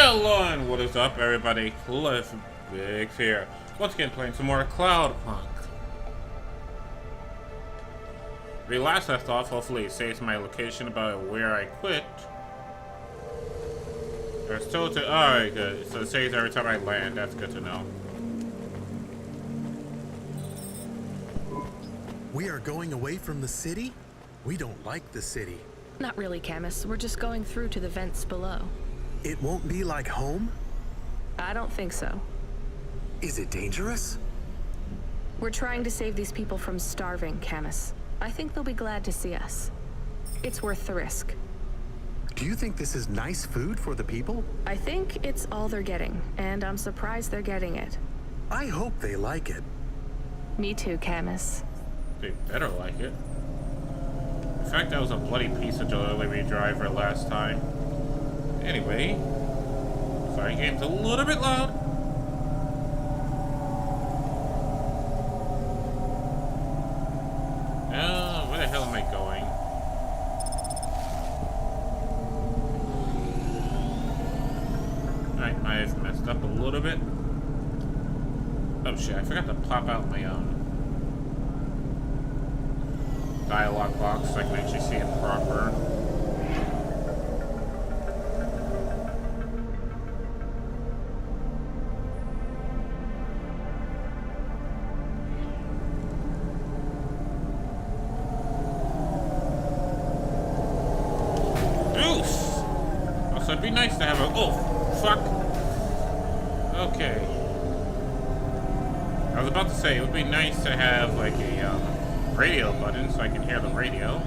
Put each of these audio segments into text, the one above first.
Hello and what is up, everybody? Cliff Big here. Once again, playing some more CloudPunk. The last left off, hopefully it saves my location about where I quit. I was told to. Alright, good. So it saves every time I land. That's good to know. We are going away from the city? We don't like the city. Not really, Camus. We're just going through to the vents below. It won't be like home? I don't think so. Is it dangerous? We're trying to save these people from starving, Camus. I think they'll be glad to see us. It's worth the risk. Do you think this is nice food for the people? I think it's all they're getting, and I'm surprised they're getting it. I hope they like it. Me too, Camus. They better like it. In fact, that was a bloody piece of delivery driver last time. Anyway, sorry, game's a little bit loud. Where the hell am I going? Alright, I've messed up a little bit. Oh shit, I forgot to pop out my dialogue box so I can actually see it proper. It'd be nice to have a. Oh, fuck. Okay. I was about to say, it would be nice to have, like, a radio button so I can hear the radio.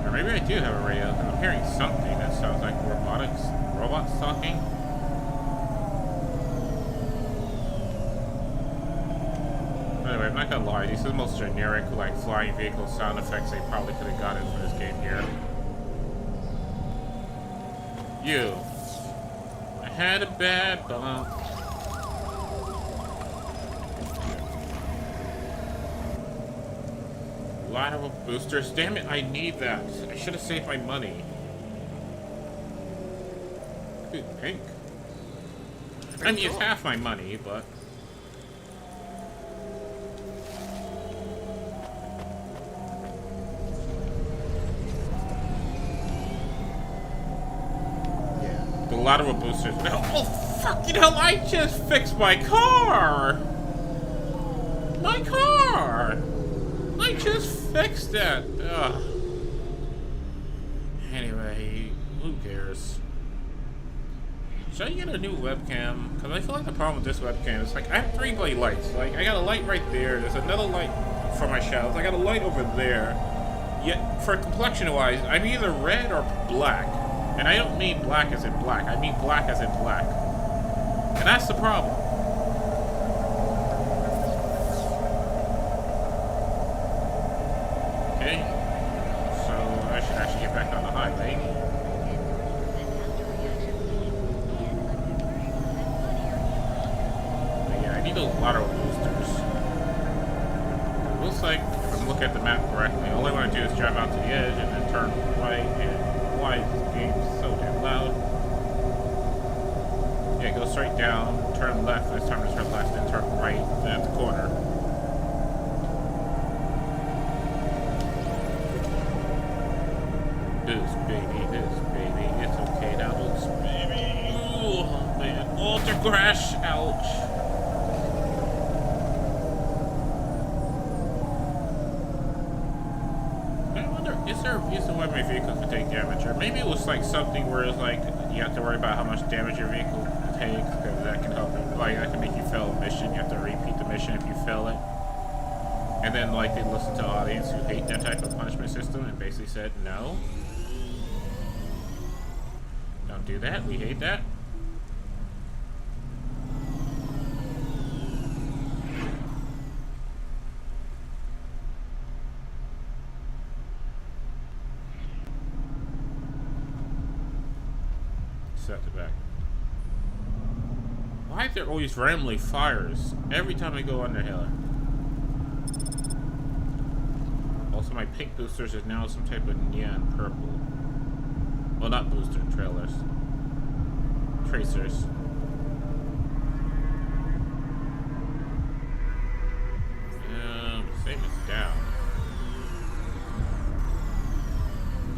Or maybe I do have a radio. I'm hearing something that sounds like robots talking. Anyway, I'm not gonna lie, these are the most generic, like, flying vehicle sound effects they probably could have gotten for this game here. I had a bad bump. Lateral boosters. Damn it, I need that. I should have saved my money. Ooh, pink. I mean, it's half my money, but... lateral boosters. No. Oh, fucking hell, I just fixed my car! My car! I just fixed it! Ugh. Anyway, who cares? Should I get a new webcam? Because I feel like the problem with this webcam is, like, I have 3 bright lights. Like, I got a light right there, there's another light for my shadows, I got a light over there. Yet, for complexion-wise, I'm either red or black. And I don't mean black as in black, I mean black as in black. And that's the problem. Okay. So I should actually get back on the highway. But yeah, I need those lateral boosters. It looks like, if I'm looking at the map correctly, all I want to do is drive out to the edge and then turn right and... Why is this game so damn loud? Yeah, go straight down, turn left, this time to turn left, then turn right, then at the corner. This baby, it's okay now, this baby. Oh man, alter crash, ouch. Is there a reason why my vehicle could take damage? Or maybe it was like something where it's like you have to worry about how much damage your vehicle takes, because that can help you. Like, that can make you fail a mission. You have to repeat the mission if you fail it. And then, like, they listen to an audience who hate that type of punishment system and basically said, no. Don't do that. We hate that. Set it back. Why are there always randomly fires every time I go under hill? most of my pink boosters is now some type of neon purple. Well, not booster, trailers. Tracers. Same as down.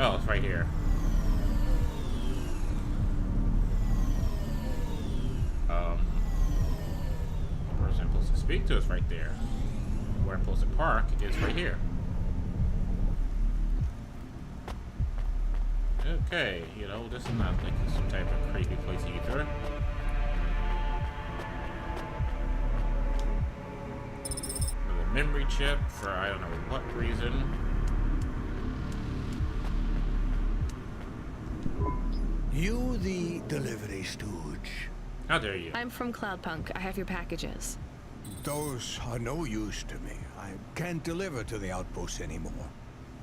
Oh, it's right here. The person I'm supposed to speak to is right there. Where I'm supposed to park is right here. Okay, you know, this is not like some type of creepy place either. Another memory chip for I don't know what reason. You the delivery stooge. How dare you? I'm from CloudPunk. I have your packages. Those are no use to me. I can't deliver to the outpost anymore.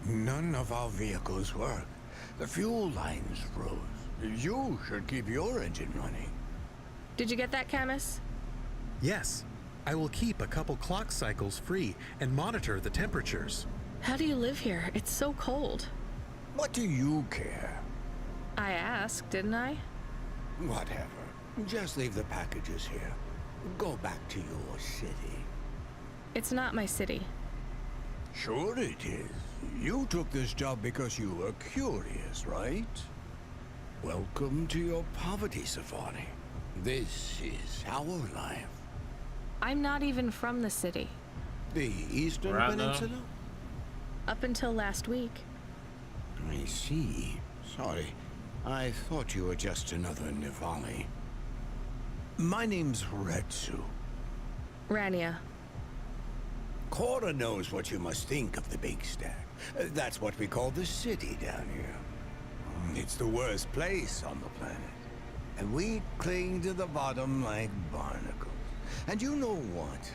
None of our vehicles work. The fuel lines froze. You should keep your engine running. Did you get that, Camus? Yes. I will keep a couple clock cycles free and monitor the temperatures. How do you live here? It's so cold. What do you care? I asked, didn't I? Whatever. Just leave the packages here. Go back to your city. It's not my city. Sure it is. You took this job because you were curious, right? Welcome to your poverty safari. This is our life. I'm not even from the city. The Eastern Right now. Peninsula? Up until last week. I see. Sorry. I thought you were just another Nivali. My name's Retsu. Rania. CORA knows what you must think of the Big Stack. That's what we call the city down here. It's the worst place on the planet. And we cling to the bottom like barnacles. And you know what?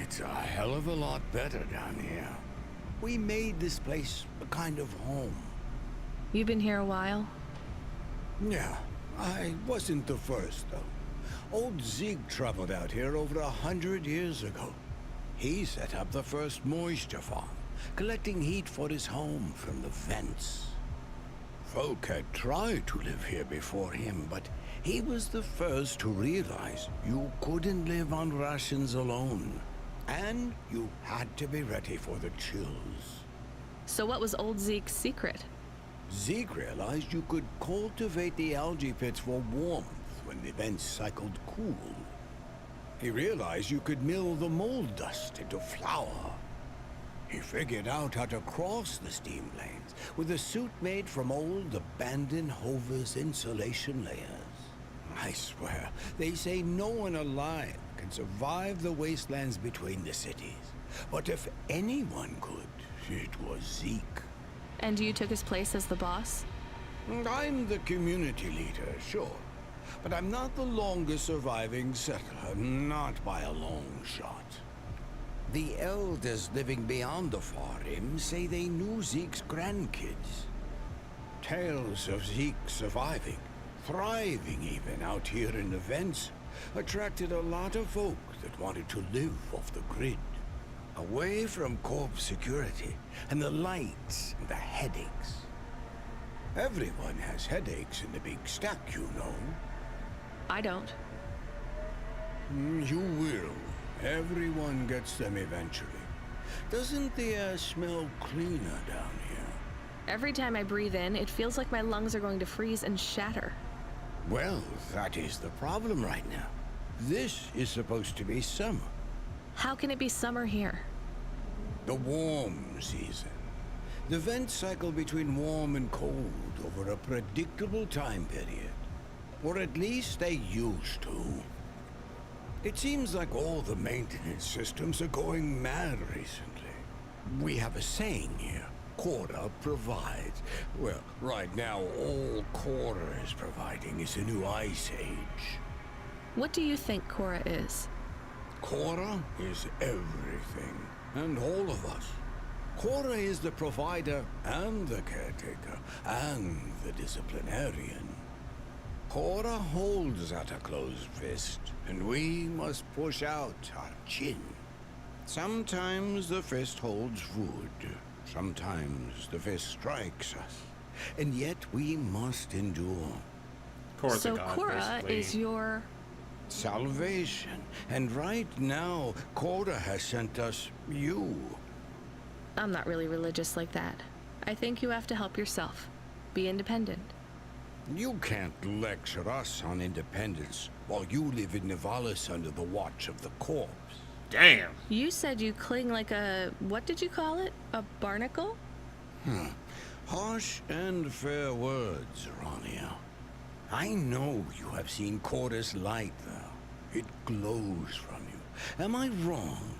It's a hell of a lot better down here. We made this place a kind of home. You've been here a while? Yeah, I wasn't the first, though. Old Zeke traveled out here over 100 years ago. He set up the first moisture farm, collecting heat for his home from the vents. Folk had tried to live here before him, but he was the first to realize you couldn't live on rations alone. And you had to be ready for the chills. So what was old Zeke's secret? Zeke realized you could cultivate the algae pits for warmth when the vents cycled cool. He realized you could mill the mold dust into flour. He figured out how to cross the steam lanes with a suit made from old abandoned Hover's insulation layers. I swear, they say no one alive can survive the wastelands between the cities. But if anyone could, it was Zeke. And you took his place as the boss? I'm the community leader, sure. But I'm not the longest surviving settler, not by a long shot. The elders living beyond the Farim say they knew Zeke's grandkids. Tales of Zeke surviving, thriving even out here in the vents, attracted a lot of folk that wanted to live off the grid. Away from corp security and the lights and the headaches. Everyone has headaches in the Big Stack, you know. I don't. You will. Everyone gets them eventually. Doesn't the air smell cleaner down here? Every time I breathe in, it feels like my lungs are going to freeze and shatter. Well, that is the problem right now. This is supposed to be summer. How can it be summer here? The warm season. The vents cycle between warm and cold over a predictable time period. Or at least they used to. It seems like all the maintenance systems are going mad recently. We have a saying here, CORA provides. Well, right now all CORA is providing is a new ice age. What do you think CORA is? CORA is everything, and all of us. CORA is the provider and the caretaker and the disciplinarian. CORA holds at a closed fist, and we must push out our chin. Sometimes the fist holds wood. Sometimes the fist strikes us. And yet we must endure. Cora's a So god, CORA basically. is your... Salvation. And right now, CORA has sent us you. I'm not really religious like that. I think you have to help yourself. Be independent. You can't lecture us on independence while you live in Nivalis under the watch of the corpse. Damn. You said you cling like a... what did you call it? A barnacle? Harsh and fair words, Rania. I know you have seen CORA's light, though. It glows from you. Am I wrong?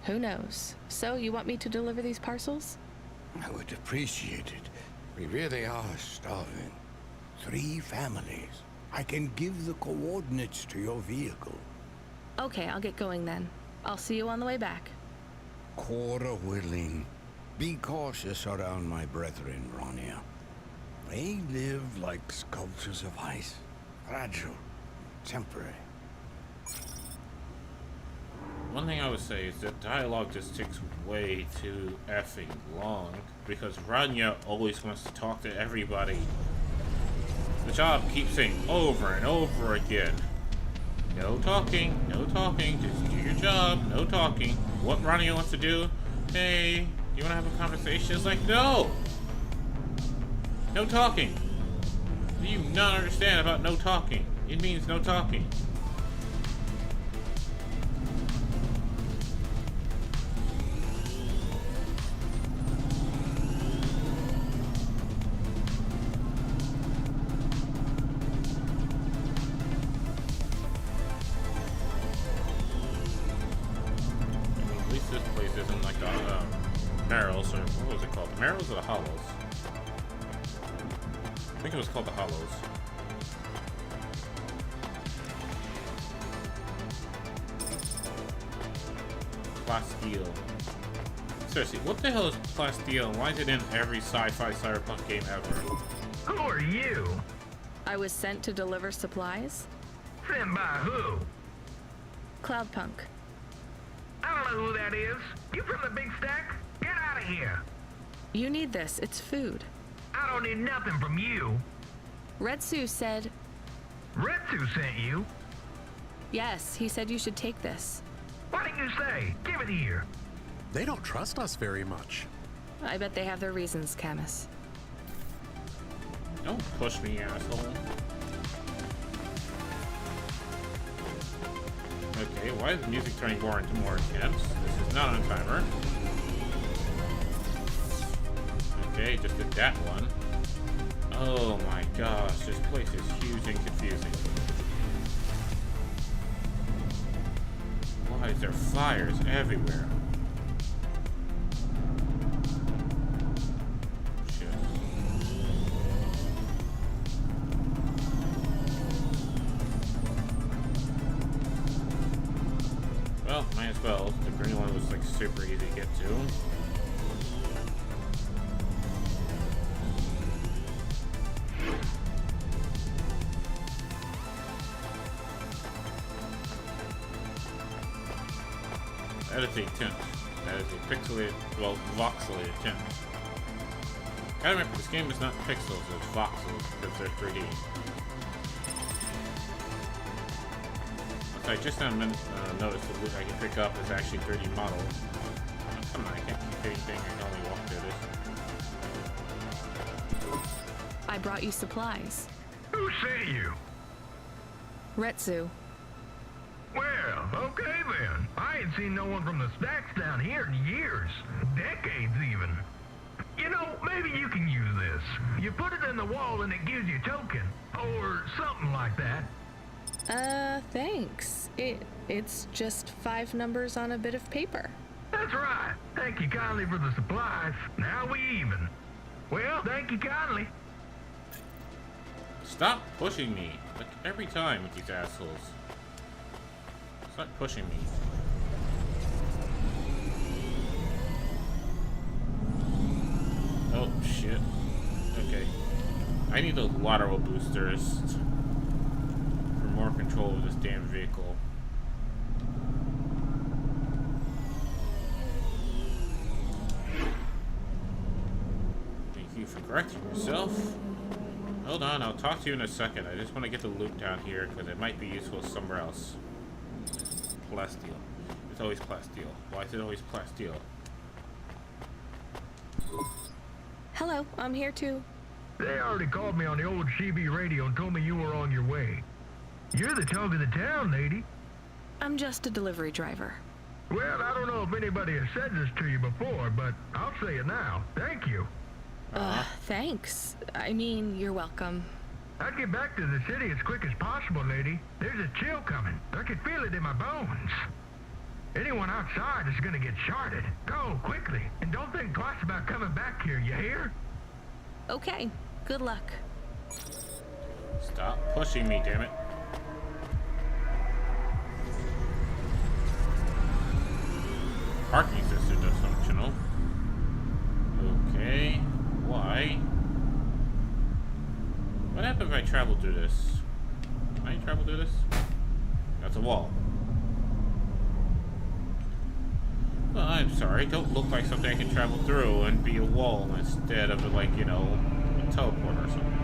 Who knows? So, you want me to deliver these parcels? I would appreciate it. We really are starving. 3 families. I can give the coordinates to your vehicle. Okay, I'll get going then. I'll see you on the way back. CORA willing. Be cautious around my brethren, Rania. They live like sculptures of ice. Fragile. Temporary. One thing I would say is that dialogue just takes way too effing long because Rania always wants to talk to everybody. The job keeps saying over and over again, no talking, just do your job, no talking. What Rania wants to do, hey, you want to have a conversation? It's like, no! No talking. Do you not understand about no talking? It means no talking. This place isn't like the Marrows, or what was it called? The Marrows or the Hollows? I think it was called the Hollows. Plasteel. Seriously, what the hell is Plasteel and why is it in every sci-fi cyberpunk game ever? Who are you? I was sent to deliver supplies. Sent by who? CloudPunk. I don't know who that is. You from the big stack? Get out of here. You need this. It's food. I don't need nothing from you. Retsu said... Retsu sent you? Yes, he said you should take this. What did you say? Give it here. They don't trust us very much. I bet they have their reasons, Camus. Don't push me, asshole. Okay, why is the music turning more into more intense? This is not on timer. Okay, just did that one. Oh my gosh, this place is huge and confusing. Why is there fires everywhere? Shit. Well, might as well. The green one was like super easy to get to. That is a tint. That is a pixelated, well, voxelated tint. Gotta remember, this game is not pixels, it's voxels, because they're 3D. I just now noticed the loot I can pick up is actually 3D model. Oh, come on, I can't keep hitting things, I can only walk through this. I brought you supplies. Who sent you? Retsu. Well, okay then. I ain't seen no one from the stacks down here in years. Decades even. You know, maybe you can use this. You put it in the wall and it gives you a token. Or something like that. Thanks. It's just 5 numbers on a bit of paper. That's right. Thank you kindly for the supplies. Now we even. Well, thank you kindly. Stop pushing me! Like every time with these assholes. Stop pushing me. Oh shit. Okay. I need those lateral boosters for more control of this damn vehicle. for correcting yourself. Hold on, I'll talk to you in a second. I just want to get the loot down here because it might be useful somewhere else. Plasteel. It's always plasteel. Why is it always plasteel? Hello, I'm here too. They already called me on the old CB radio and told me you were on your way. You're the talk of the town, lady. I'm just a delivery driver. Well, I don't know if anybody has said this to you before, but I'll say it now. Thank you. Thanks. I mean, you're welcome. I'd get back to the city as quick as possible, lady. There's a chill coming. I can feel it in my bones. Anyone outside is gonna get sharded. Go, quickly. And don't think twice about coming back here, you hear? Okay, good luck. Stop pushing me, damn it. Parking system dysfunctional. Okay. Why? What happens if I travel through this? Can I travel through this? That's a wall. Well, I'm sorry. Don't look like something I can travel through and be a wall instead of, like, you know, a teleport or something.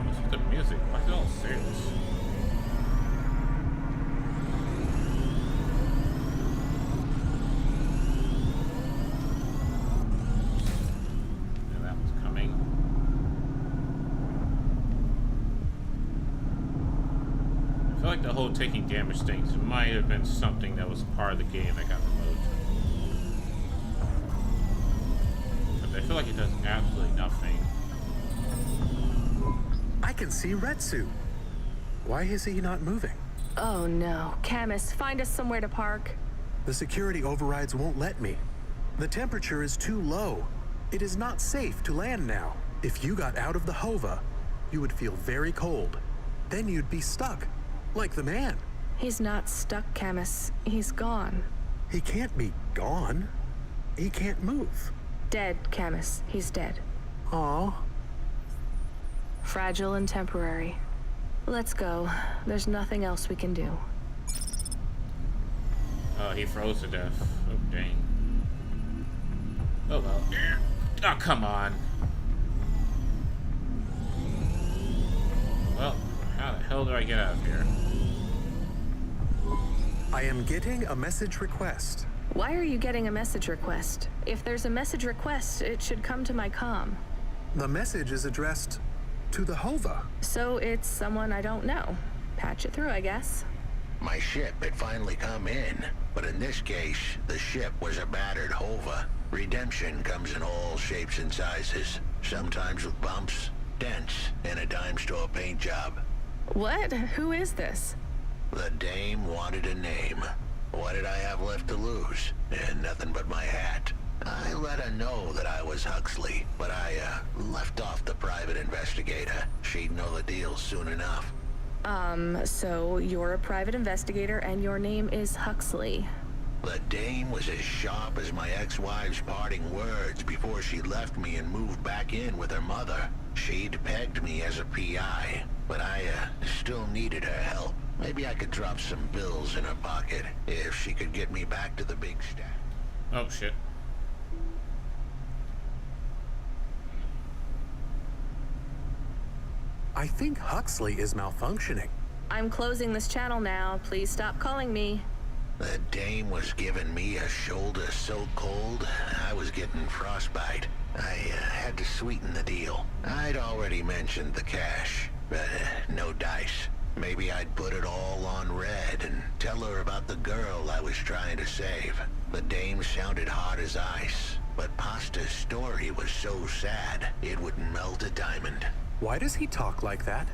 What's with the music? Why is it all serious? I feel like the whole taking damage things might have been something that was part of the game that got removed. But I feel like it does absolutely nothing. I can see Retsu. Why is he not moving? Oh no. Camus, find us somewhere to park. The security overrides won't let me. The temperature is too low. It is not safe to land now. If you got out of the Hova, you would feel very cold. Then you'd be stuck. Like the man. He's not stuck, Camus. He's gone. He can't be gone. He can't move. Dead, Camus. He's dead. Aw. Fragile and temporary. Let's go. There's nothing else we can do. Oh, he froze to death. Oh, dang. Oh, well. Oh, come on. Well, how the hell do I get out of here? I am getting a message request. Why are you getting a message request? If there's a message request, it should come to my comm. The message is addressed to the Hova. So it's someone I don't know. Patch it through, I guess. My ship had finally come in, but in this case, the ship was a battered Hova. Redemption comes in all shapes and sizes, sometimes with bumps, dents, and a dime store paint job. What? Who is this? The dame wanted a name. What did I have left to lose? And nothing but my hat. I let her know that I was Huxley, but I left off the private investigator. She'd know the deal soon enough. So you're a private investigator and your name is Huxley. The dame was as sharp as my ex-wife's parting words before she left me and moved back in with her mother. She'd pegged me as a PI, but I still needed her help. Maybe I could drop some bills in her pocket if she could get me back to the big stack. Oh, shit. I think Huxley is malfunctioning. I'm closing this channel now. Please stop calling me. The dame was giving me a shoulder so cold, I was getting frostbite. I had to sweeten the deal. I'd already mentioned the cash, but no dice. Maybe I'd put it all on red and tell her about the girl I was trying to save. The dame sounded hard as ice, but Pasta's story was so sad, it would melt a diamond. Why does he talk like that?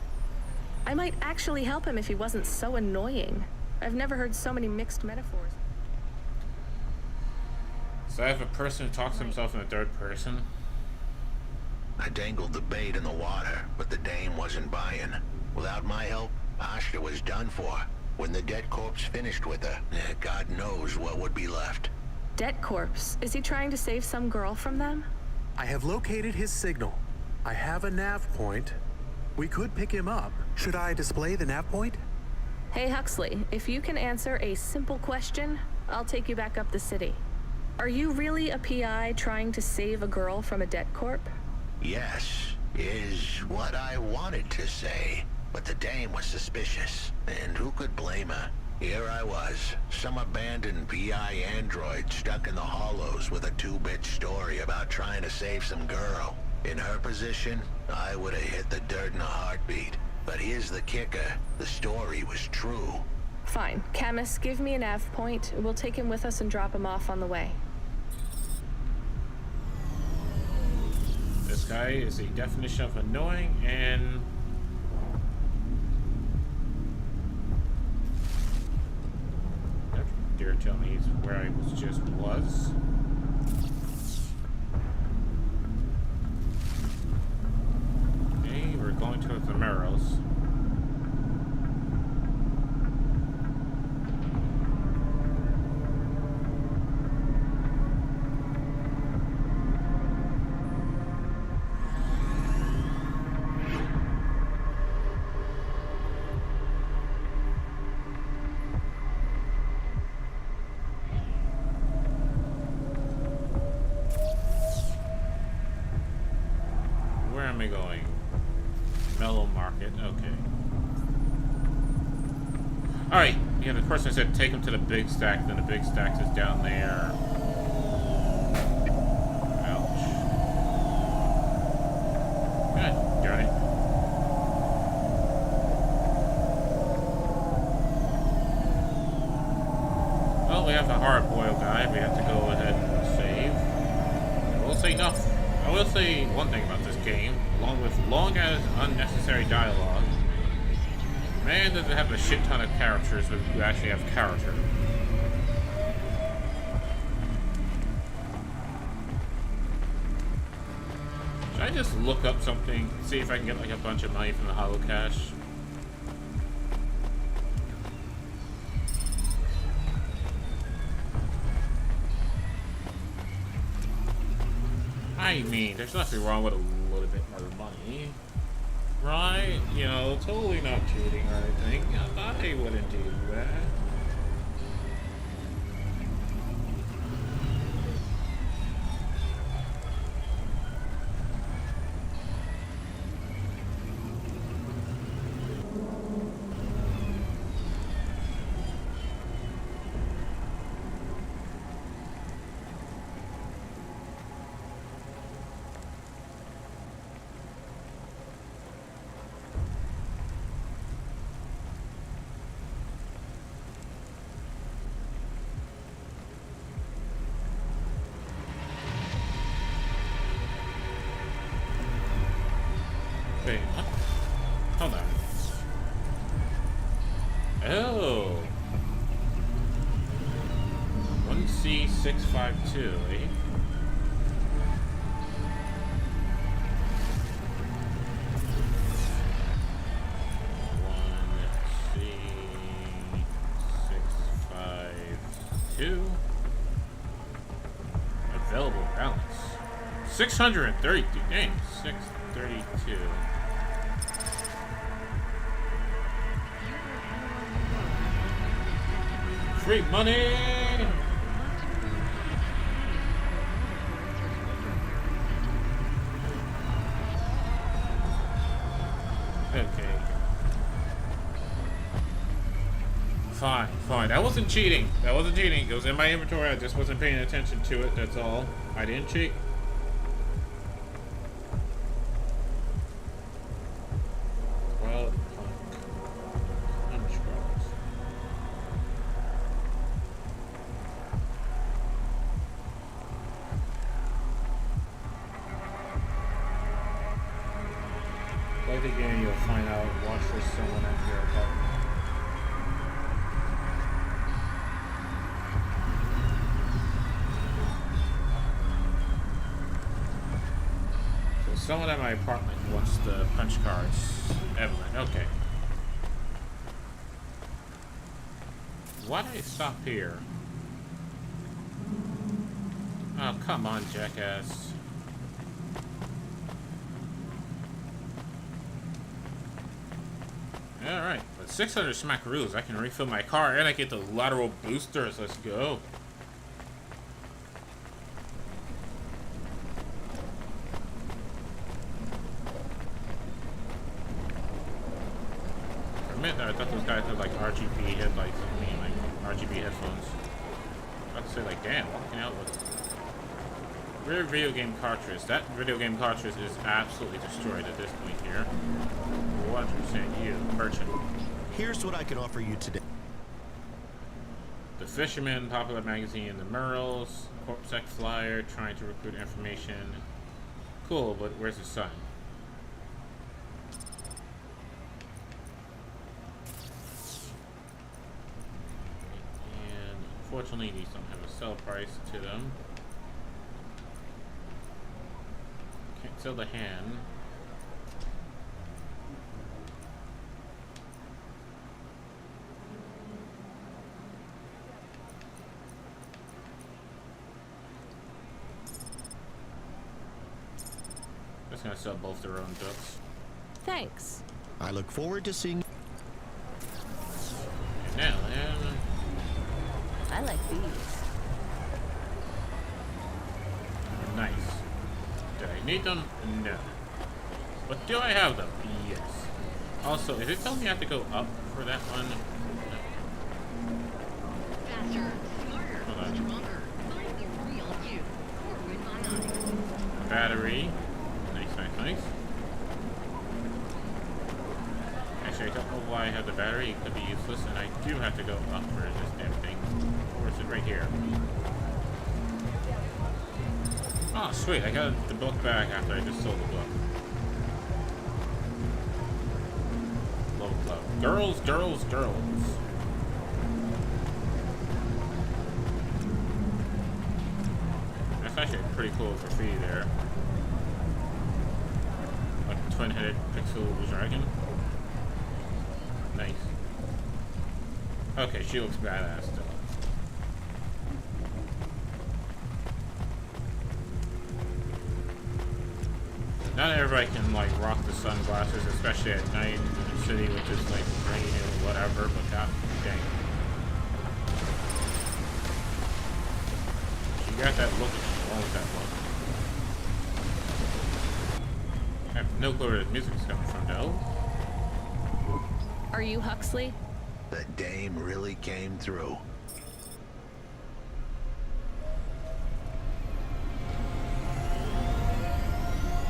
I might actually help him if he wasn't so annoying. I've never heard so many mixed metaphors. So I have a person who talks to himself in the third person. I dangled the bait in the water, but the dame wasn't buying. Without my help, Pasta was done for. When the dead corpse finished with her, God knows what would be left. Dead corpse. Is he trying to save some girl from them? I have located his signal. I have a nav point. We could pick him up. Should I display the nav point? Hey Huxley, if you can answer a simple question, I'll take you back up the city. Are you really a PI trying to save a girl from a debt corp? Yes, is what I wanted to say. But the dame was suspicious, and who could blame her? Here I was, some abandoned PI android stuck in the hollows with a 2-bit story about trying to save some girl. In her position, I would have hit the dirt in a heartbeat. But here's the kicker, the story was true. Fine. Camus, give me an nav point. We'll take him with us and drop him off on the way. This guy is the definition of annoying, and dare tell me he's where I was. Okay, we're going towards the Marrows. Where am I going? Mellow Market, okay. Alright, yeah, the person said take him to the big stack, then the big stack is down there. Ouch. God darn it. Well, we have a hard-boiled guy we have to go ahead and save. I will say nothing. I will say one thing about this game, along with long as unnecessary dialogue, man, does it have a shit ton of characters who actually have character. Should I just look up something, see if I can get like a bunch of money from the holo cache? I mean, there's nothing wrong with a little bit more money, right? You know, totally not cheating or anything. I wouldn't do that. Wait, what? Hold on. Oh. 1C652, eh? Available balance 632. Dang, 632. Free money. Okay. Fine, fine. That wasn't cheating. That wasn't cheating. It was in my inventory. I just wasn't paying attention to it. That's all. I didn't cheat. CloudPunk. Play the game, you'll find out. Watch for someone at your apartment. Someone at my apartment wants the punch cards. Evelyn, okay. Why did I stop here? Oh, come on, jackass. Alright, with 600 smackaroos, I can refill my car and I get the lateral boosters. Let's go. admit that I thought those guys had like RGB headlights. I mean, like RGB headphones. I was about to say, like, damn, walking out with rare video game cartridge. That video game cartridge is absolutely destroyed at this point here. 100% you, merchant. Here's what I can offer you today. The Fisherman, Popular Magazine, The Merles, Corpsec Flyer, trying to recruit information. Cool, but where's the sun? And unfortunately, these don't have a sell price to them. Can't sell the hand. Just gonna sell both their own ducks. Thanks. I look forward to seeing. And now, then. I like these. Nice. Did I need them? No. But do I have them? Yes. Also, is it telling me I have to go up for that one? Faster, smarter, Hold on. stronger. Find the real you. Or with my eyes. Battery. Nice, nice, nice. Actually, I don't know why I have the battery. It could be useless, and I do have to go up for this damn thing. Or is it right here? Oh, sweet. I got the book back after I just sold the book. Low club. Girls, girls, girls. That's actually a pretty cool graffiti there. Like a twin-headed pixel dragon. Nice. Okay, she looks badass still. Not everybody can like rock the sunglasses, especially at night in the city with just like rain or whatever, but god dang. She got that look. What's wrong with that look? I have no clue where the music's coming from, though. Are you Huxley? The dame really came through.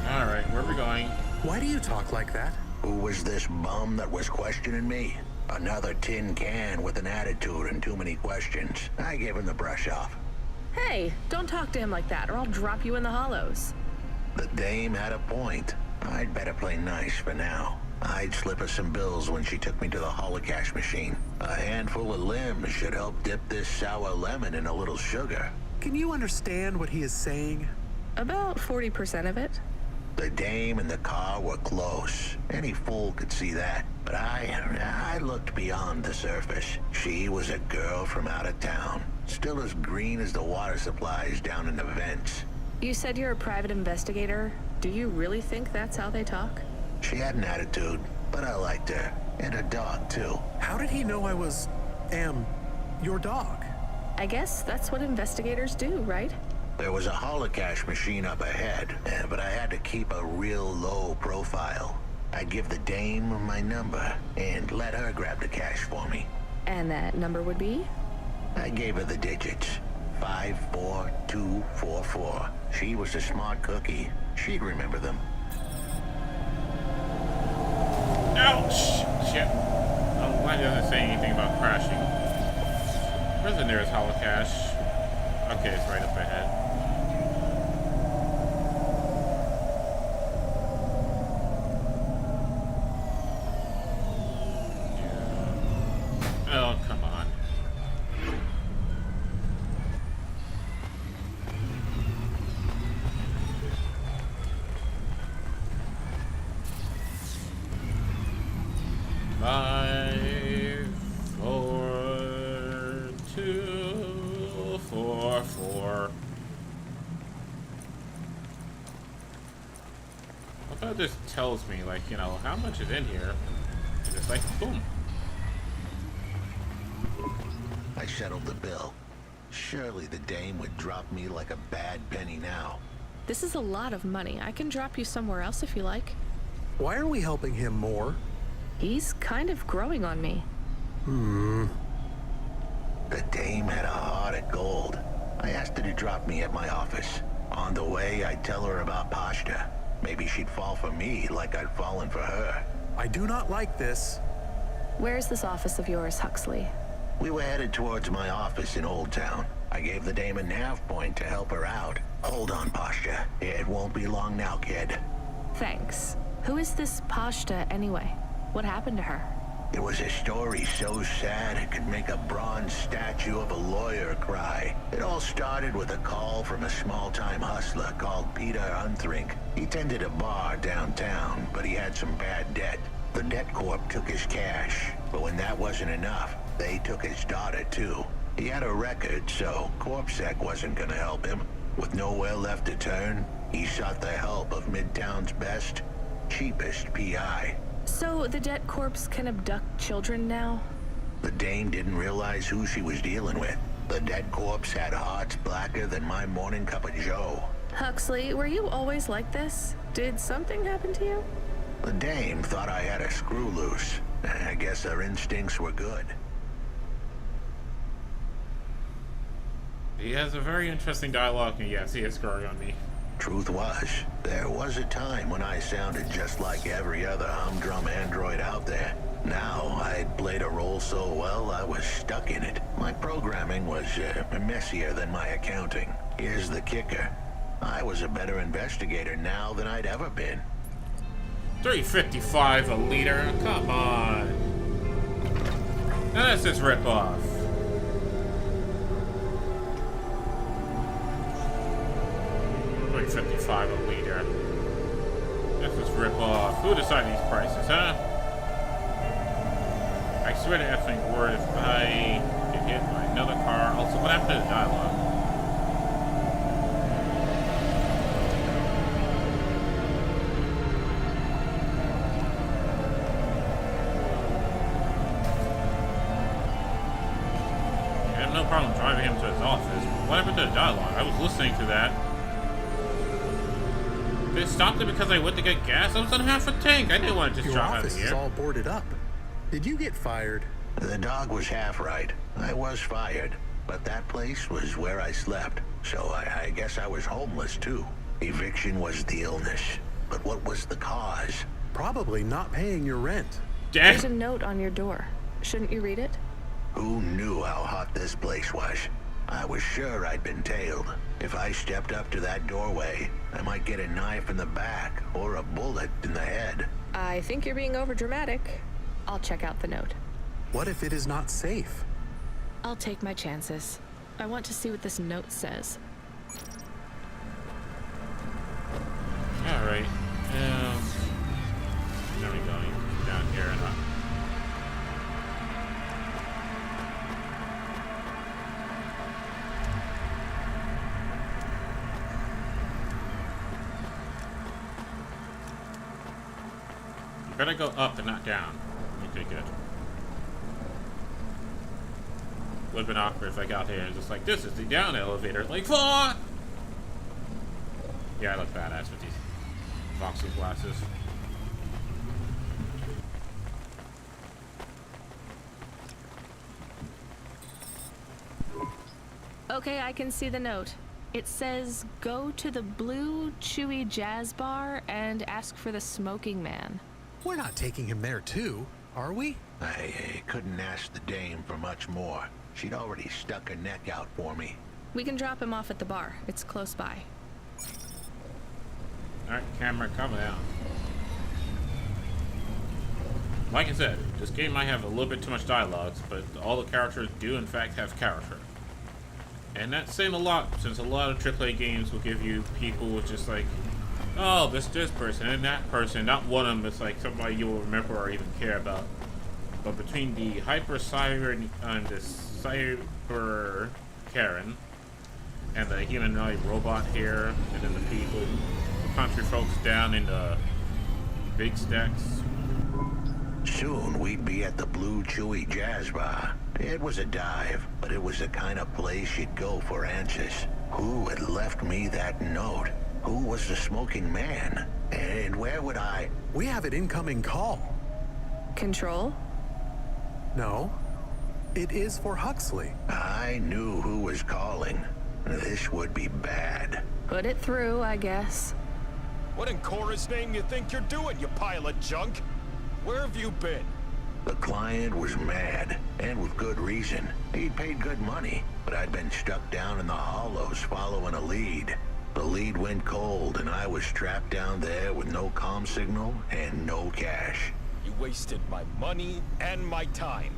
Alright, where are we going? Why do you talk like that? Who was this bum that was questioning me? Another tin can with an attitude and too many questions. I gave him the brush off. Hey, don't talk to him like that, or I'll drop you in the hollows. The dame had a point. I'd better play nice for now. I'd slip her some bills when she took me to the holocaust machine. A handful of limbs should help dip this sour lemon in a little sugar. Can you understand what he is saying? About 40% of it. The dame and the car were close. Any fool could see that. But I looked beyond the surface. She was a girl from out of town. Still as green as the water supplies down in the vents. You said you're a private investigator. Do you really think that's how they talk? She had an attitude, but I liked her. And her dog, too. How did he know I was, your dog? I guess that's what investigators do, right? There was a holocaust machine up ahead, but I had to keep a real low profile. I'd give the dame my number and let her grab the cash for me. And that number would be? I gave her the digits. 54244. She was a smart cookie. She'd remember them. Ouch! Shit. Oh, why doesn't it say anything about crashing? Where's the nearest holocaust? Okay, it's right up ahead. Yeah. Oh, come on. Five, 4, 2, 4, 4. I thought this tells me, like, you know, how much is in here. It's just like, boom. I settled the bill. Surely the dame would drop me like a bad penny now. This is a lot of money. I can drop you somewhere else if you like. Why are we helping him more? He's kind of growing on me. The dame had a heart of gold. I asked her to drop me at my office. On the way, I'd tell her about Pashta. Maybe she'd fall for me like I'd fallen for her. I do not like this. Where's this office of yours, Huxley? We were headed towards my office in Old Town. I gave the dame a nav point to help her out. Hold on, Pashta. It won't be long now, kid. Thanks. Who is this Pashta anyway? What happened to her? It was a story so sad it could make a bronze statue of a lawyer cry. It all started with a call from a small-time hustler called Peter Unthrink. He tended a bar downtown, but he had some bad debt. The debt corp took his cash, but when that wasn't enough, they took his daughter too. He had a record, so CorpSec wasn't gonna help him. With nowhere left to turn, he sought the help of Midtown's best, cheapest PI. So the debt corpse can abduct children now? The dame didn't realize who she was dealing with. The dead corpse had hearts blacker than my morning cup of joe. Huxley, were you always like this? Did something happen to you? The dame thought I had a screw loose. I guess her instincts were good. He has a very interesting dialogue, and yes, he is growing on me. Truth was, there was a time when I sounded just like every other humdrum android out there. Now, I'd played a role so well, I was stuck in it. My programming was messier than my accounting. Here's the kicker. I was a better investigator now than I'd ever been. $3.55 a liter? Come on. Now that's just rip off. $3.55 a liter. That's just rip off. Who decided these prices, huh? I swear to effing word, if I get hit by another car. Also, what happened to the dialogue? I have no problem driving him to his office. What happened to the dialogue? I was listening to that. They stopped it because I went to get gas. I was on half a tank. I didn't want to just Your drive out of office here. is all boarded up. Did you get fired? The dog was half right. I was fired, but that place was where I slept. So I guess I was homeless too. Eviction was the illness. But what was the cause? Probably not paying your rent. There's a Damn. note on your door. Shouldn't you read it? Who knew how hot this place was? I was sure I'd been tailed. If I stepped up to that doorway, I might get a knife in the back or a bullet in the head. I think you're being overdramatic. I'll check out the note. What if it is not safe? I'll take my chances. I want to see what this note says. Alright. Now we're going down here and up. You better go up and not down. Okay, good. Would've been awkward if I got here and just like, this is the down elevator. Like, what? Yeah, I look badass with these Voxel glasses. Okay, I can see the note. It says, go to the Blue Chewy Jazz Bar and ask for the smoking man. We're not taking him there too, are we? I couldn't ask the dame for much more. She'd already stuck her neck out for me. We can drop him off at the bar. It's close by. Alright, camera, coming down. Like I said, this game might have a little bit too much dialogues, but all the characters do in fact have character. And that's saying a lot, since a lot of AAA games will give you people with just like, oh, this person and that person, not one of them is like somebody you will remember or even care about. But between the Hyper Siren and the Cyber Karen, and the humanoid robot here, and then the people, the country folks down in the big stacks. Soon we'd be at the Blue Chewy Jazz Bar. It was a dive, but it was the kind of place you'd go for answers. Who had left me that note? Who was the smoking man? And where would I... We have an incoming call. Control? No, it is for Huxley. I knew who was calling. This would be bad. Put it through, I guess. What in Cora's name you think you're doing, you pile of junk? Where have you been? The client was mad, and with good reason. He'd paid good money, but I'd been stuck down in the hollows following a lead. The lead went cold, and I was trapped down there with no comm signal and no cash. You wasted my money and my time.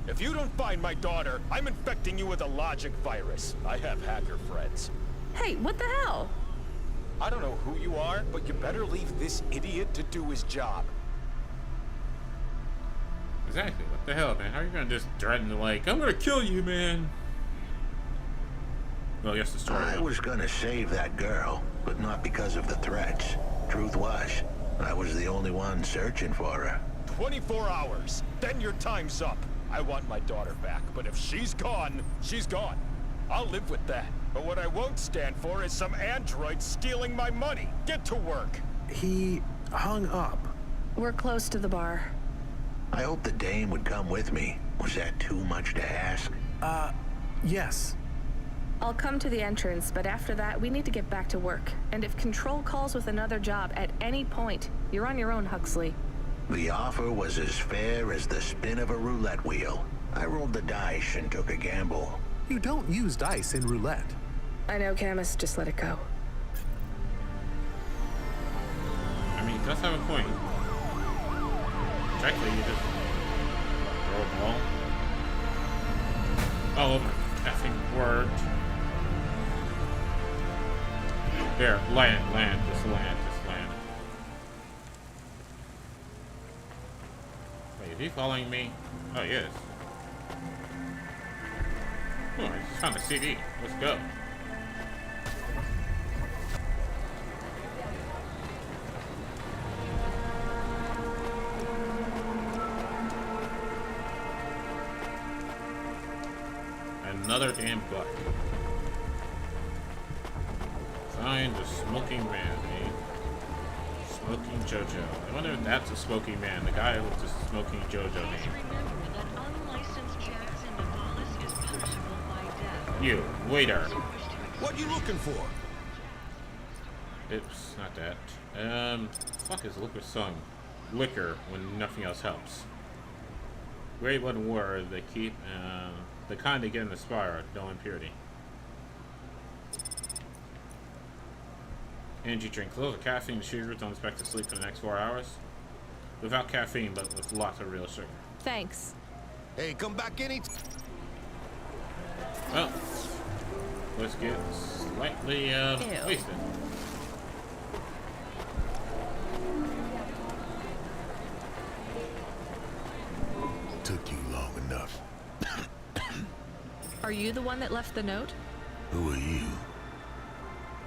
If you don't find my daughter, I'm infecting you with a logic virus. I have hacker friends. Hey, what the hell? I don't know who you are, but you better leave this idiot to do his job. Exactly. What the hell, man? How are you gonna just threaten to, like, I'm gonna kill you, man? Well, yes, the story. I was gonna save that girl, but not because of the threats. Truth was, I was the only one searching for her. 24 hours, then your time's up. I want my daughter back, but if she's gone, she's gone. I'll live with that. But what I won't stand for is some android stealing my money. Get to work. He hung up. We're close to the bar. I hoped the dame would come with me. Was that too much to ask? Yes. I'll come to the entrance, but after that, we need to get back to work. And if Control calls with another job at any point, you're on your own, Huxley. The offer was as fair as the spin of a roulette wheel. I rolled the dice and took a gamble. You don't use dice in roulette. I know, Camus, just let it go. I mean, he does have a point. Technically, you just throw a ball. Oh, my effing word. There, land, just land. Wait, is he following me? Oh, he is. Oh, I just found a CD. Let's go. Another damn buck. Find the smoking man, eh? Smoking Jojo. I wonder if that's a smoking man, the guy with the smoking Jojo name. Remember that unlicensed jazz in Navalis is punishable by death. You, waiter. What you looking for? Oops, not that. Fuck is liquor sung? Liquor when nothing else helps. Great one word they keep, the kind they get in the spire, no impurity. Energy drink, low of caffeine and sugar, don't expect to sleep for the next 4 hours. Without caffeine, but with lots of real sugar. Thanks. Hey, come back any. Well, let's get slightly wasted. Took you long enough. Are you the one that left the note? Who are you?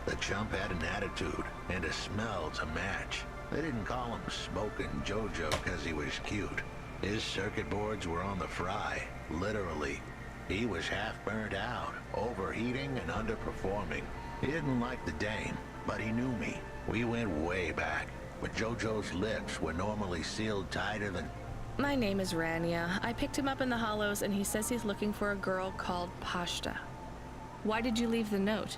The chump had an attitude and a smell to match. They didn't call him Smoking Jojo because he was cute. His circuit boards were on the fry, literally. He was half burnt out, overheating and underperforming. He didn't like the dame, but he knew me. We went way back, but Jojo's lips were normally sealed tighter than... My name is Rania. I picked him up in the hollows, and he says he's looking for a girl called Pashta. Why did you leave the note?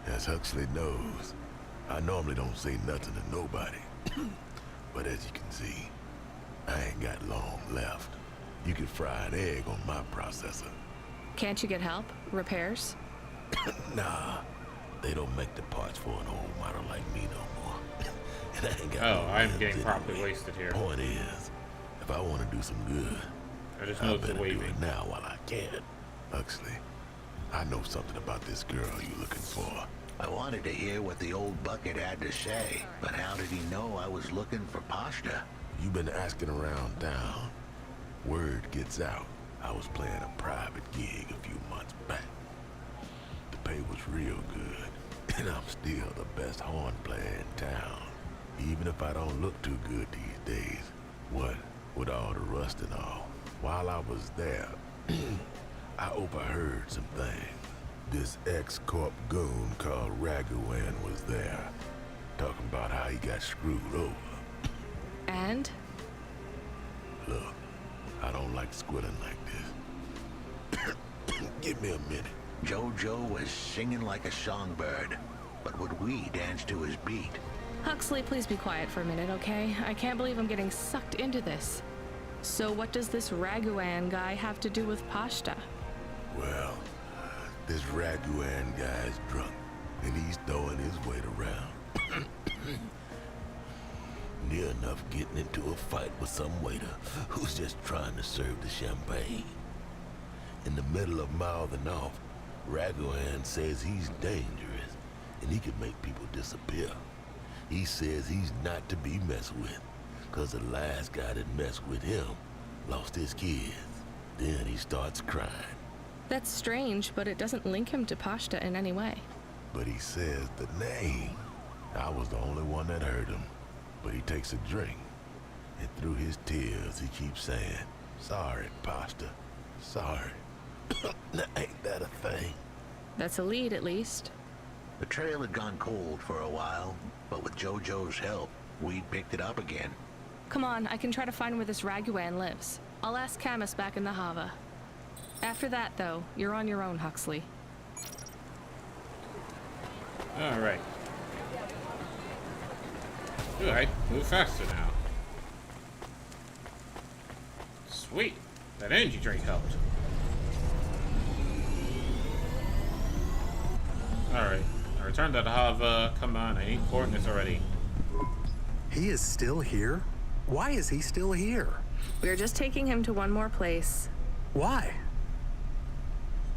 As Huxley knows, I normally don't say nothing to nobody. But as you can see, I ain't got long left. You can fry an egg on my processor. Can't you get help? Repairs? Nah, they don't make the parts for an old model like me no more. And I ain't got Oh, no I'm limbs getting properly anyway. wasted here. Point is, if I want to do some good, I just I know it's better do waving. it now while I can. Huxley, I know something about this girl you're looking for. I wanted to hear what the old bucket had to say, but how did he know I was looking for Pashta? You've been asking around town. Word gets out. I was playing a private gig a few months back. The pay was real good, and I'm still the best horn player in town. Even if I don't look too good these days. What with all the rust and all. While I was there, I overheard some things. This ex-corp goon called Raguan was there, talking about how he got screwed over. And? Look, I don't like squilling like this. Give me a minute. Jojo was singing like a songbird, but would we dance to his beat? Huxley, please be quiet for a minute, okay? I can't believe I'm getting sucked into this. So what does this Raguan guy have to do with Pashta? Well, this Raguan guy's drunk, and he's throwing his weight around. Near enough getting into a fight with some waiter who's just trying to serve the champagne. In the middle of mouthing off, Raguan says he's dangerous, and he can make people disappear. He says he's not to be messed with, cause the last guy that messed with him lost his kids. Then he starts crying. That's strange, but it doesn't link him to Pashta in any way. But he says the name. I was the only one that heard him. But he takes a drink, and through his tears he keeps saying, "Sorry, Pasta, sorry." Ain't that a thing? That's a lead, at least. The trail had gone cold for a while, but with Jojo's help, we picked it up again. Come on, I can try to find where this Raguan lives. I'll ask Camus back in the Hava. After that, though, you're on your own, Huxley. Alright. Ooh, I move faster now. Sweet. That energy drink helped. Alright. I returned to the Hava. Come on, I ain't courting this already. He is still here? Why is he still here? We're just taking him to one more place. Why?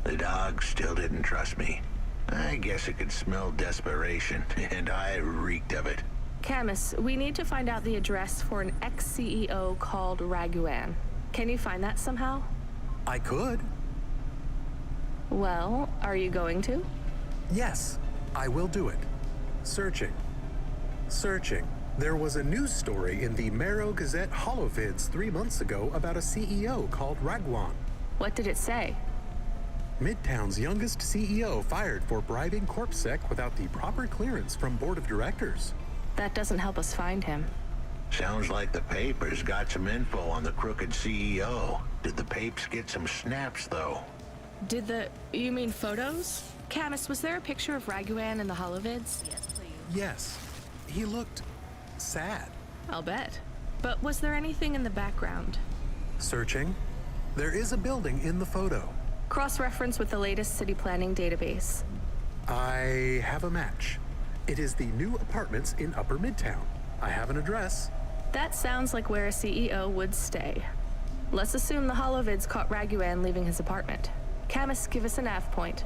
The dog still didn't trust me. I guess it could smell desperation, and I reeked of it. Camus, we need to find out the address for an ex-CEO called Raguan. Can you find that somehow? I could. Well, are you going to? Yes, I will do it. Searching. Searching. There was a news story in the Marrow Gazette Holovids 3 months ago about a CEO called Raguan. What did it say? Midtown's youngest CEO fired for bribing CorpSec without the proper clearance from board of directors. That doesn't help us find him. Sounds like the papers got some info on the crooked CEO. Did the papes get some snaps, though? You mean photos? Camus, was there a picture of Raguan in the Holovids? Yes, please. Yes, he looked sad. I'll bet. But was there anything in the background? Searching. There is a building in the photo. Cross-reference with the latest city planning database. I have a match. It is the new apartments in Upper Midtown. I have an address. That sounds like where a CEO would stay. Let's assume the Holovids caught Raguan leaving his apartment. Camus, give us a nav point.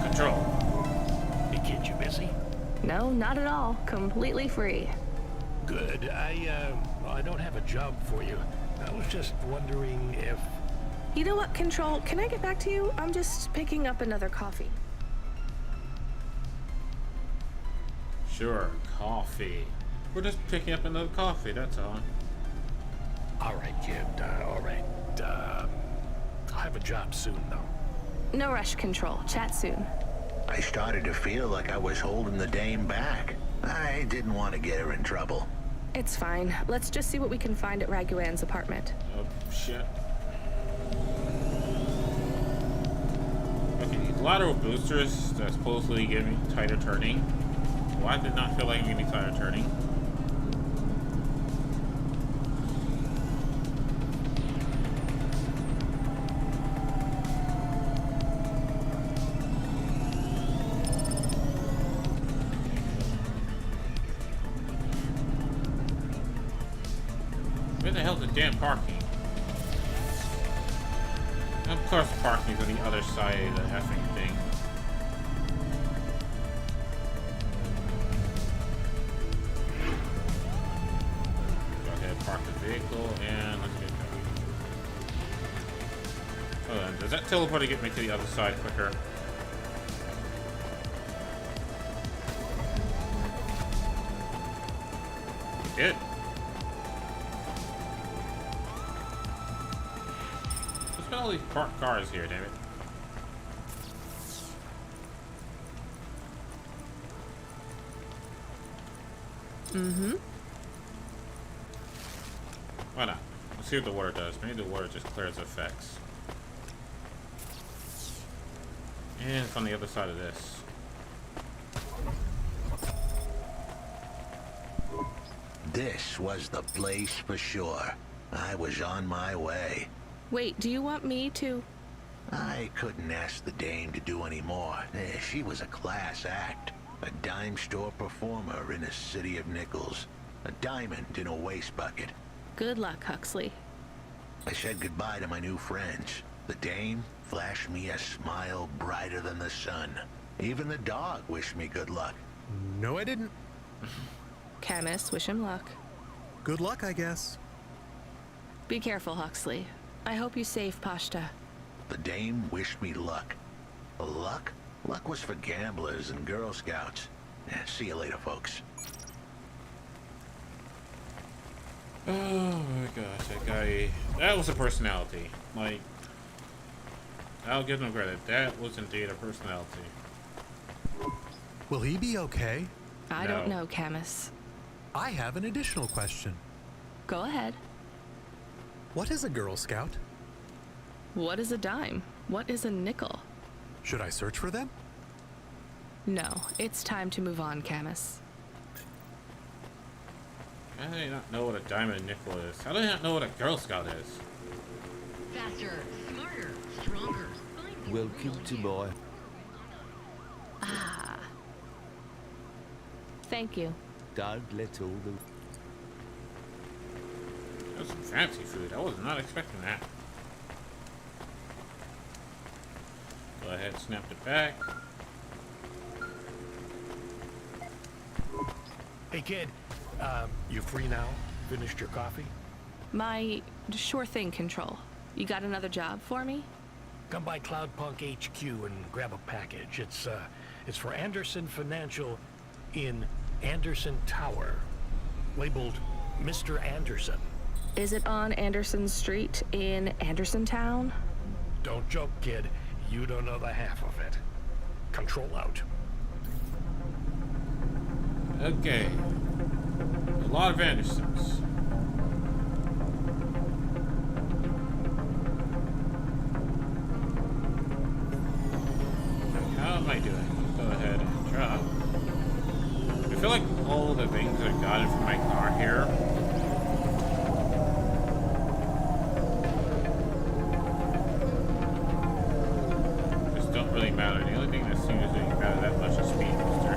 Control. Hey kid, you busy? No, not at all. Completely free. Good. I don't have a job for you. I was just wondering if... You know what, Control? Can I get back to you? I'm just picking up another coffee. Sure, coffee. We're just picking up another coffee, that's all. All right, kid. All right. I'll have a job soon, though. No rush, Control. Chat soon. I started to feel like I was holding the dame back. I didn't want to get her in trouble. It's fine. Let's just see what we can find at Raguan's apartment. Oh, shit. Okay, these lateral boosters that supposedly give me tighter turning. Well, I did not feel like I'm getting tighter turning. Where the hell's the damn parking? Of course the parking's on the other side of the effing thing. Go ahead, park the vehicle, and let's get going. Hold on, does that teleporter get me to the other side quicker? It did. All these parked cars here, damn it. Mm-hmm. Why not? Let's see what the water does. Maybe the water just clears the effects. And it's on the other side of this. This was the place for sure. I was on my way. Wait, do you want me to? I couldn't ask the dame to do any more. She was a class act. A dime store performer in a city of nickels. A diamond in a waste bucket. Good luck, Huxley. I said goodbye to my new friends. The dame flashed me a smile brighter than the sun. Even the dog wished me good luck. No, I didn't. Camus, wish him luck. Good luck, I guess. Be careful, Huxley. I hope you save Pashta. The dame wished me luck. Luck? Luck was for gamblers and Girl Scouts. See you later, folks. Oh my gosh, that guy... That was a personality. Like... I'll give him credit. That was indeed a personality. Will he be okay? I don't know, Camus. I have an additional question. Go ahead. What is a Girl Scout? What is a dime? What is a nickel? Should I search for them? No, it's time to move on, Camus. How do they not know what a diamond and nickel is? How do they not know what a Girl Scout is? Faster, smarter, stronger. Welcome to my... Ah. Thank you. Don't let all the... That was some fancy food. I was not expecting that. Go ahead, snapped it back. Hey, kid. You free now? Finished your coffee? My sure thing control. You got another job for me? Come by CloudPunk HQ and grab a package. It's for Anderson Financial in Anderson Tower, labeled Mr. Anderson. Is it on Anderson Street in Andersontown? Don't joke, kid. You don't know the half of it. Control out. Okay. A lot of Andersons. How am I doing? Go ahead and drop. I feel like all the things I got in from my car here just don't really matter. The only thing that seems to matter that much is speed booster.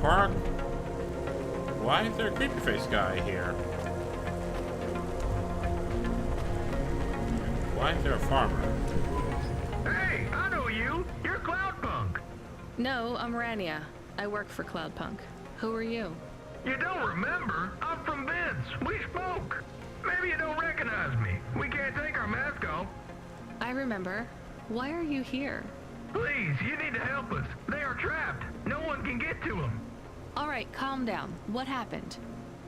Park. Why is there a creepy face guy here? Why is there a farmer? Hey, I know you. You're CloudPunk. No, I'm Rania. I work for CloudPunk. Who are you? You don't remember? I'm from Vince. We spoke. Maybe you don't recognize me. We can't take our mask off. I remember. Why are you here? Please, you need to help us. They are trapped. No one can get to them. All right, calm down. What happened?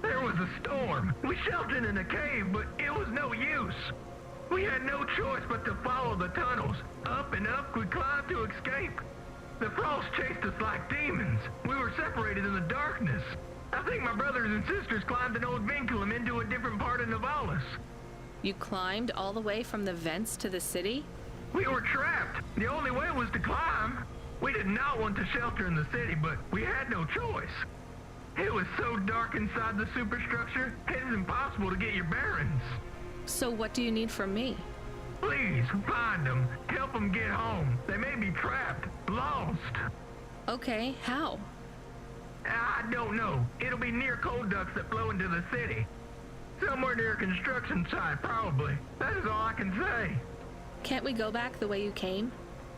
There was a storm. We sheltered in a cave, but it was no use. We had no choice but to follow the tunnels. Up and up, we climbed to escape. The frost chased us like demons. We were separated in the darkness. I think my brothers and sisters climbed an old vinculum into a different part of Navalis. You climbed all the way from the vents to the city? We were trapped. The only way was to climb. We did not want to shelter in the city, but we had no choice. It was so dark inside the superstructure, it is impossible to get your bearings. So what do you need from me? Please, find them. Help them get home. They may be trapped, lost. Okay, how? I don't know. It'll be near coal ducts that flow into the city. Somewhere near a construction site, probably. That is all I can say. Can't we go back the way you came?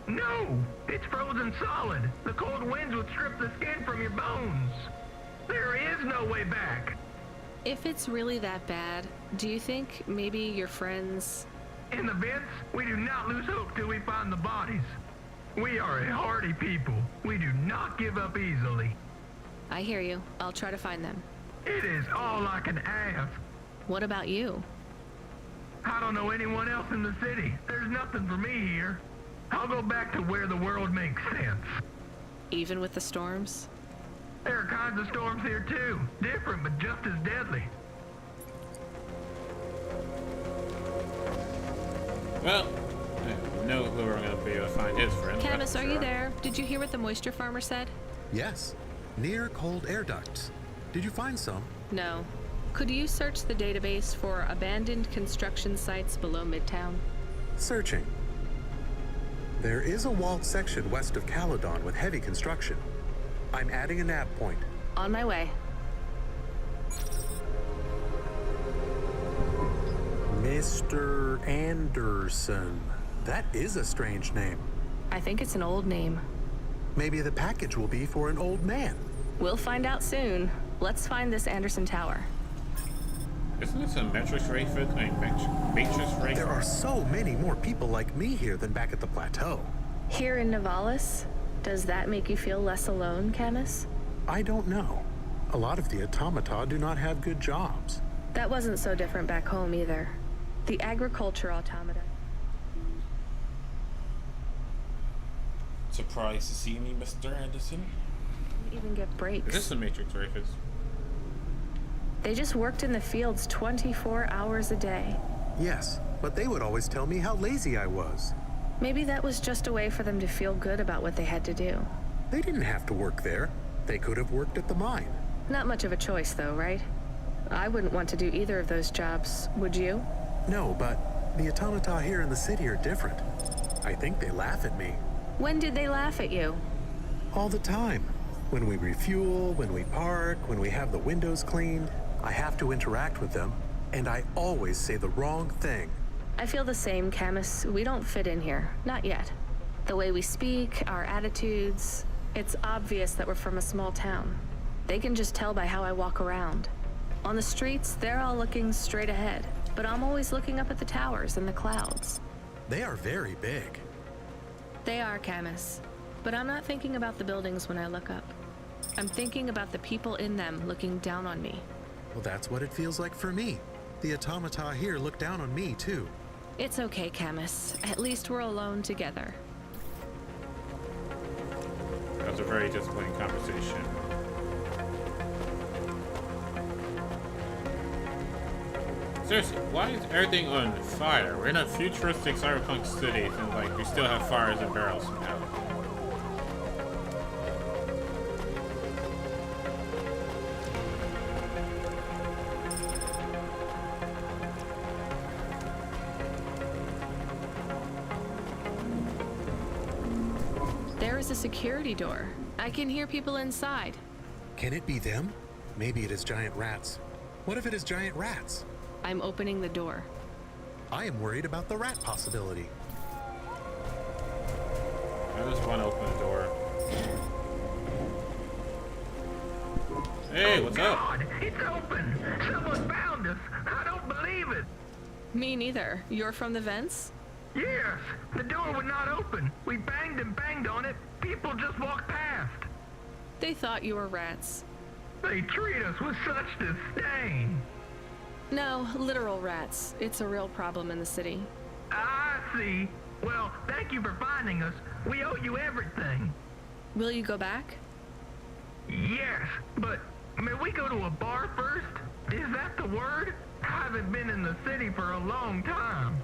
No! It's frozen solid. The cold winds would strip the skin from your bones. There is no way back. If it's really that bad, do you think maybe your friends... In the vents, we do not lose hope till we find the bodies. We are a hardy people. We do not give up easily. I hear you. I'll try to find them. It is all I can ask. What about you? I don't know anyone else in the city. There's nothing for me here. I'll go back to where the world makes sense. Even with the storms? There are kinds of storms here too. Different, but just as deadly. Well, I know who we're going to be able to find his friend. Camus, are you there? Did you hear what the moisture farmer said? Yes, near cold air ducts. Did you find some? No. Could you search the database for abandoned construction sites below Midtown? Searching. There is a walled section west of Caledon with heavy construction. I'm adding a nav point. On my way. Mr. Anderson. That is a strange name. I think it's an old name. Maybe the package will be for an old man. We'll find out soon. Let's find this Anderson Tower. Isn't this a Matrix Rayford? I mean, Matrix Rayford? There are so many more people like me here than back at the plateau. Here in Nivalis? Does that make you feel less alone, Camus? I don't know. A lot of the automata do not have good jobs. That wasn't so different back home either. The agriculture automata. Surprised to see me, Mr. Anderson? Didn't even get breaks. Is this the Matrix Rayford? They just worked in the fields 24 hours a day. Yes, but they would always tell me how lazy I was. Maybe that was just a way for them to feel good about what they had to do. They didn't have to work there. They could have worked at the mine. Not much of a choice, though, right? I wouldn't want to do either of those jobs, would you? No, but the automata here in the city are different. I think they laugh at me. When did they laugh at you? All the time. When we refuel, when we park, when we have the windows cleaned. I have to interact with them, and I always say the wrong thing. I feel the same, Camus. We don't fit in here. Not yet. The way we speak, our attitudes, it's obvious that we're from a small town. They can just tell by how I walk around. On the streets, they're all looking straight ahead, but I'm always looking up at the towers and the clouds. They are very big. They are, Camus. But I'm not thinking about the buildings when I look up. I'm thinking about the people in them looking down on me. Well, that's what it feels like for me. The automata here look down on me, too. It's okay, Camus. At least we're alone together. That was a very disappointing conversation. Seriously, why is everything on fire? We're in a futuristic cyberpunk city, and like we still have fires and barrels somehow. There is a security door. I can hear people inside. Can it be them? Maybe it is giant rats. What if it is giant rats? I'm opening the door. I am worried about the rat possibility. I just want to open the door. Hey, what's up? God, it's open! Someone found us! I don't believe it! Me neither. You're from the vents? Yes! The door would not open. We banged and banged on it. People just walked past. They thought you were rats. They treat us with such disdain. No, literal rats. It's a real problem in the city. I see. Well, thank you for finding us. We owe you everything. Will you go back? Yes, but may we go to a bar first? Is that the word? I haven't been in the city for a long time.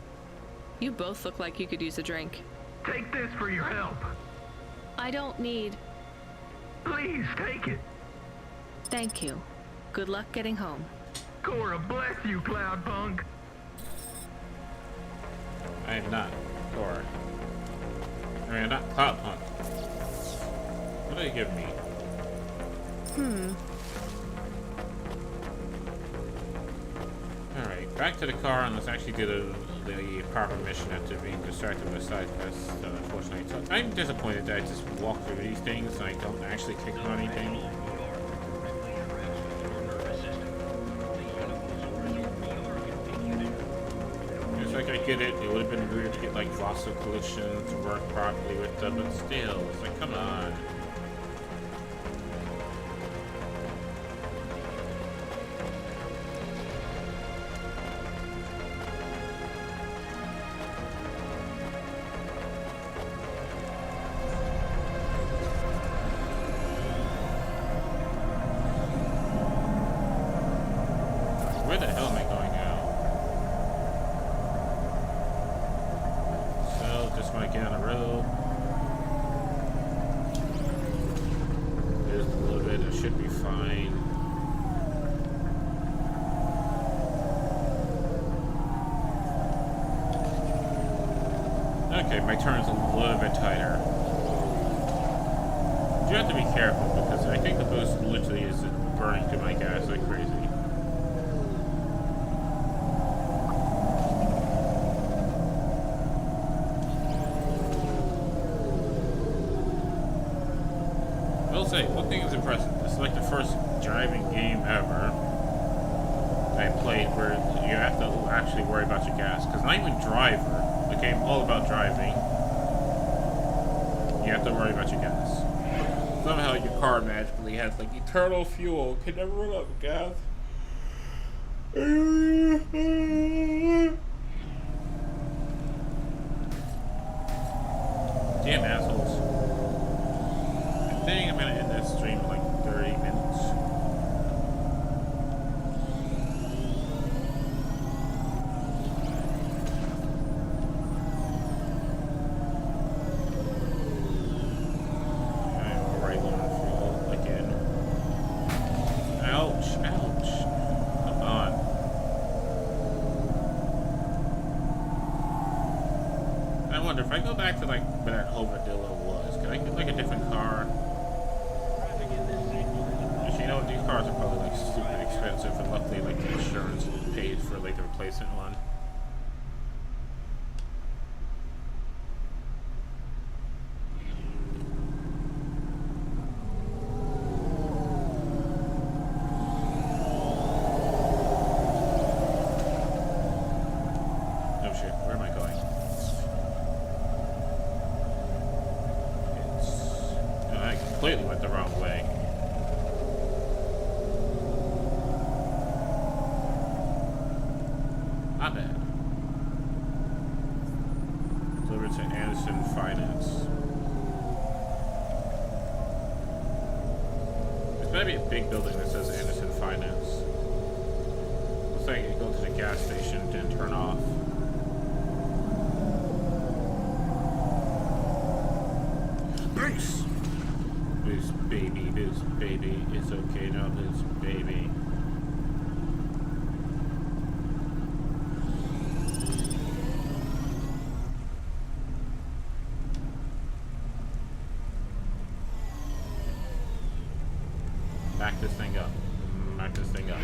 You both look like you could use a drink. Take this for your help. I don't need... Please take it. Thank you. Good luck getting home. CORA bless you, CloudPunk. I am not CORA. I mean, I'm not CloudPunk. What do you give me? Alright, back to the car and let's actually do the proper mission after being distracted by side quests, unfortunately. So I'm disappointed that I just walk through these things and I don't actually click on anything. It's like I get it, it would have been weird to get like Vossel collision to work properly with them, but still, it's like, come on. Okay, my turn's a little bit tighter. You have to be careful because I think the boost literally is burning through my gas like crazy. I will say, one thing is impressive. This is like the first driving game ever I played where you have to actually worry about your gas. Because not even Driver, the game all about driving, you have to worry about your gas. Somehow your car magically has like eternal fuel, can never run out of gas. Damn assholes. I think I'm gonna end this stream in like 30 minutes. If I go back to like where that Hovadillo was, can I get like a different car? Actually, you know what? These cars are probably like stupid expensive, and luckily like the insurance pays for like the replacement one. Oh shit, where am I going? I completely went the wrong way. Not bad. Delivered to Anderson Finance. There's gotta be a big building that says Anderson Finance. Looks like you go to the gas station and didn't turn off. Bruce! Boost baby, it's okay now, Boost baby. Back this thing up. Back this thing up.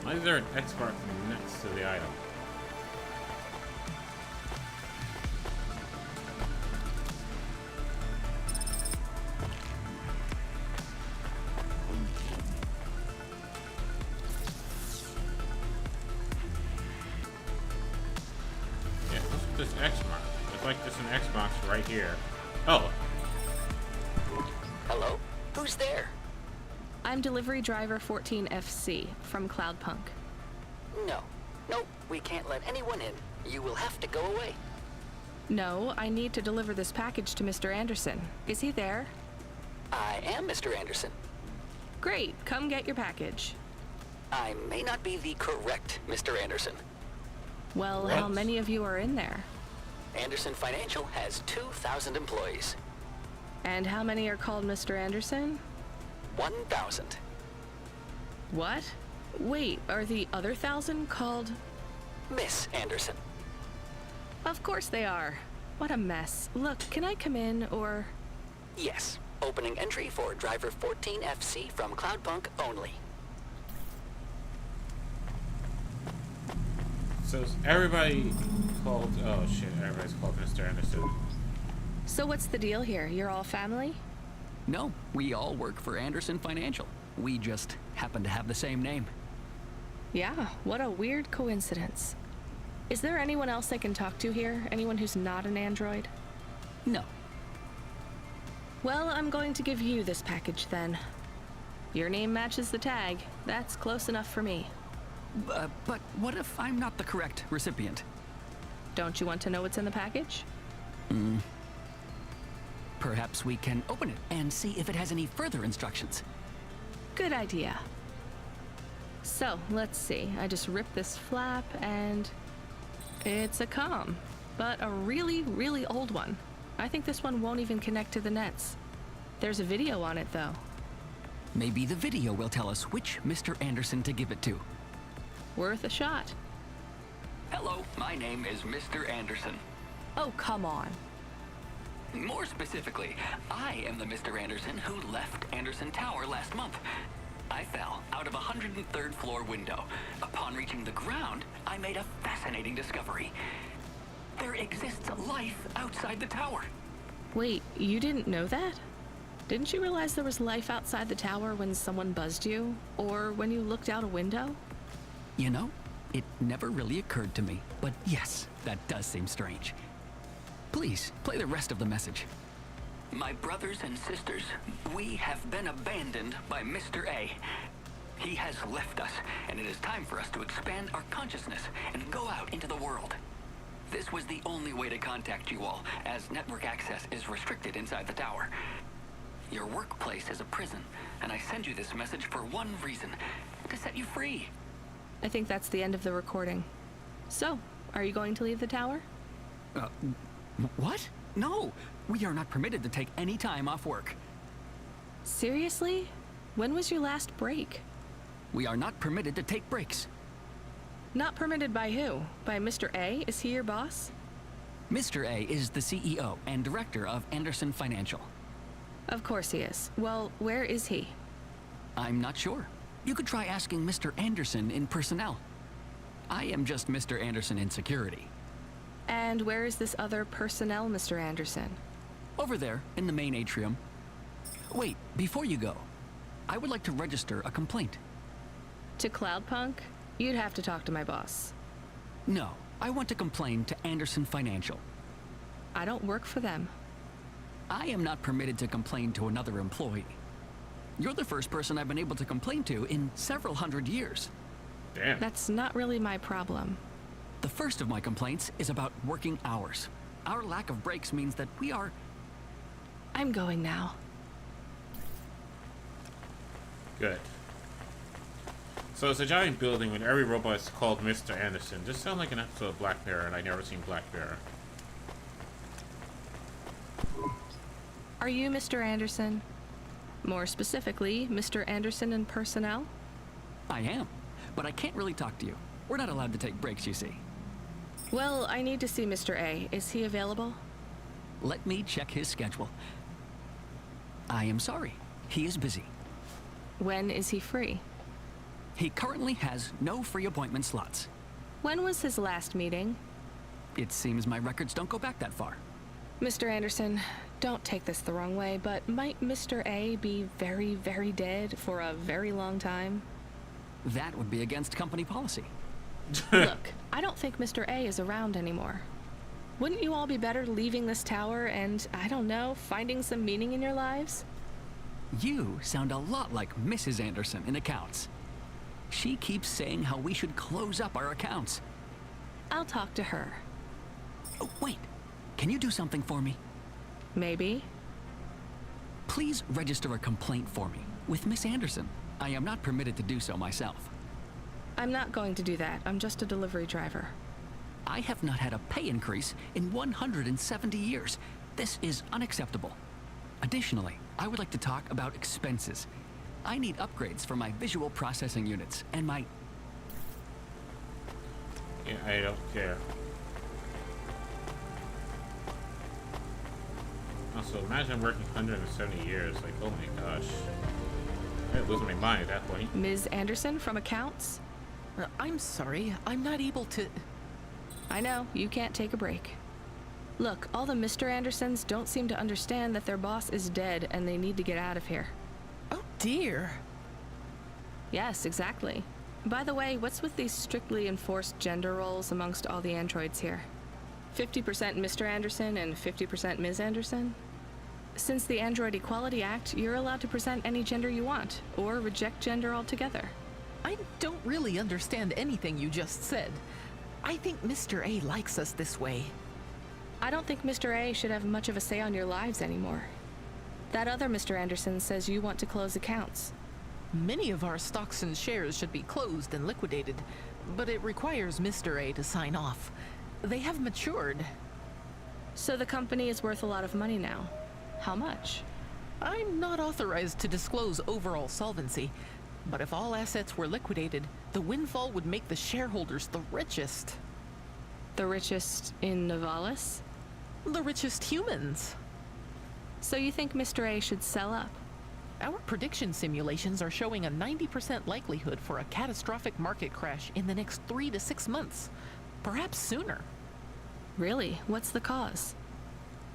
Why is there an X mark next to the item? Yeah, what's with this X mark? It's like there's an X box right here. Oh. Hello? Who's there? I'm delivery driver 14FC from CloudPunk. No. Nope, we can't let anyone in. You will have to go away. No, I need to deliver this package to Mr. Anderson. Is he there? I am Mr. Anderson. Great, come get your package. I may not be the correct Mr. Anderson. Well, how many of you are in there? Anderson Financial has 2,000 employees. And how many are called Mr. Anderson? 1,000. What? Wait, are the other 1,000 called... Miss Anderson. Of course they are. What a mess. Look, can I come in, or... Yes. Opening entry for driver 14FC from CloudPunk only. So is everybody called... Oh shit, everybody's called Mr. Anderson. So what's the deal here? You're all family? No, we all work for Anderson Financial. We just happen to have the same name. Yeah, what a weird coincidence. Is there anyone else I can talk to here? Anyone who's not an android? No. Well, I'm going to give you this package then. Your name matches the tag. That's close enough for me. But what if I'm not the correct recipient? Don't you want to know what's in the package? Perhaps we can open it and see if it has any further instructions. Good idea. So, let's see. I just ripped this flap and... it's a comm. But a really, really old one. I think this one won't even connect to the nets. There's a video on it, though. Maybe the video will tell us which Mr. Anderson to give it to. Worth a shot. Hello, my name is Mr. Anderson. Oh, come on. More specifically, I am the Mr. Anderson who left Anderson Tower last month. I fell out of a 103rd floor window. Upon reaching the ground, I made a fascinating discovery. There exists life outside the tower. Wait, you didn't know that? Didn't you realize there was life outside the tower when someone buzzed you? Or when you looked out a window? You know, it never really occurred to me. But yes, that does seem strange. Please, play the rest of the message. My brothers and sisters, we have been abandoned by Mr. A. He has left us, and it is time for us to expand our consciousness and go out into the world. This was the only way to contact you all, as network access is restricted inside the tower. Your workplace is a prison, and I send you this message for one reason, to set you free. I think that's the end of the recording. So, are you going to leave the tower? What? No! We are not permitted to take any time off work. Seriously? When was your last break? We are not permitted to take breaks. Not permitted by who? By Mr. A? Is he your boss? Mr. A is the CEO and director of Anderson Financial. Of course he is. Well, where is he? I'm not sure. You could try asking Mr. Anderson in personnel. I am just Mr. Anderson in security. And where is this other personnel, Mr. Anderson? Over there, in the main atrium. Wait, before you go, I would like to register a complaint. To CloudPunk? You'd have to talk to my boss. No, I want to complain to Anderson Financial. I don't work for them. I am not permitted to complain to another employee. You're the first person I've been able to complain to in several hundred years. Damn. That's not really my problem. The first of my complaints is about working hours. Our lack of breaks means that we are... I'm going now. Good. So it's a giant building with every robot is called Mr. Anderson. This sounds like an episode of Black Mirror, and I never seen Black Mirror. Are you Mr. Anderson? More specifically, Mr. Anderson in personnel? I am, but I can't really talk to you. We're not allowed to take breaks, you see. Well, I need to see Mr. A. Is he available? Let me check his schedule. I am sorry. He is busy. When is he free? He currently has no free appointment slots. When was his last meeting? It seems my records don't go back that far. Mr. Anderson, don't take this the wrong way, but might Mr. A be very, very dead for a very long time? That would be against company policy. Look, I don't think Mr. A is around anymore. Wouldn't you all be better leaving this tower and, I don't know, finding some meaning in your lives? You sound a lot like Mrs. Anderson in accounts. She keeps saying how we should close up our accounts. I'll talk to her. Oh, wait. Can you do something for me? Maybe. Please register a complaint for me with Miss Anderson. I am not permitted to do so myself. I'm not going to do that. I'm just a delivery driver. I have not had a pay increase in 170 years. This is unacceptable. Additionally, I would like to talk about expenses. I need upgrades for my visual processing units and my... Yeah, I don't care. Also, imagine working 170 years. Like, oh my gosh. I'd lose my mind at that point. Ms. Anderson from accounts? I'm sorry, I'm not able to... I know, you can't take a break. Look, all the Mr. Andersons don't seem to understand that their boss is dead and they need to get out of here. Oh dear. Yes, exactly. By the way, what's with these strictly enforced gender roles amongst all the androids here? 50% Mr. Anderson and 50% Ms. Anderson? Since the Android Equality Act, you're allowed to present any gender you want, or reject gender altogether. I don't really understand anything you just said. I think Mr. A likes us this way. I don't think Mr. A should have much of a say on your lives anymore. That other Mr. Anderson says you want to close accounts. Many of our stocks and shares should be closed and liquidated, but it requires Mr. A to sign off. They have matured. So the company is worth a lot of money now. How much? I'm not authorized to disclose overall solvency, but if all assets were liquidated, the windfall would make the shareholders the richest. The richest in Novalis? The richest humans. So you think Mr. A should sell up? Our prediction simulations are showing a 90% likelihood for a catastrophic market crash in the next 3 to 6 months, perhaps sooner. Really? What's the cause?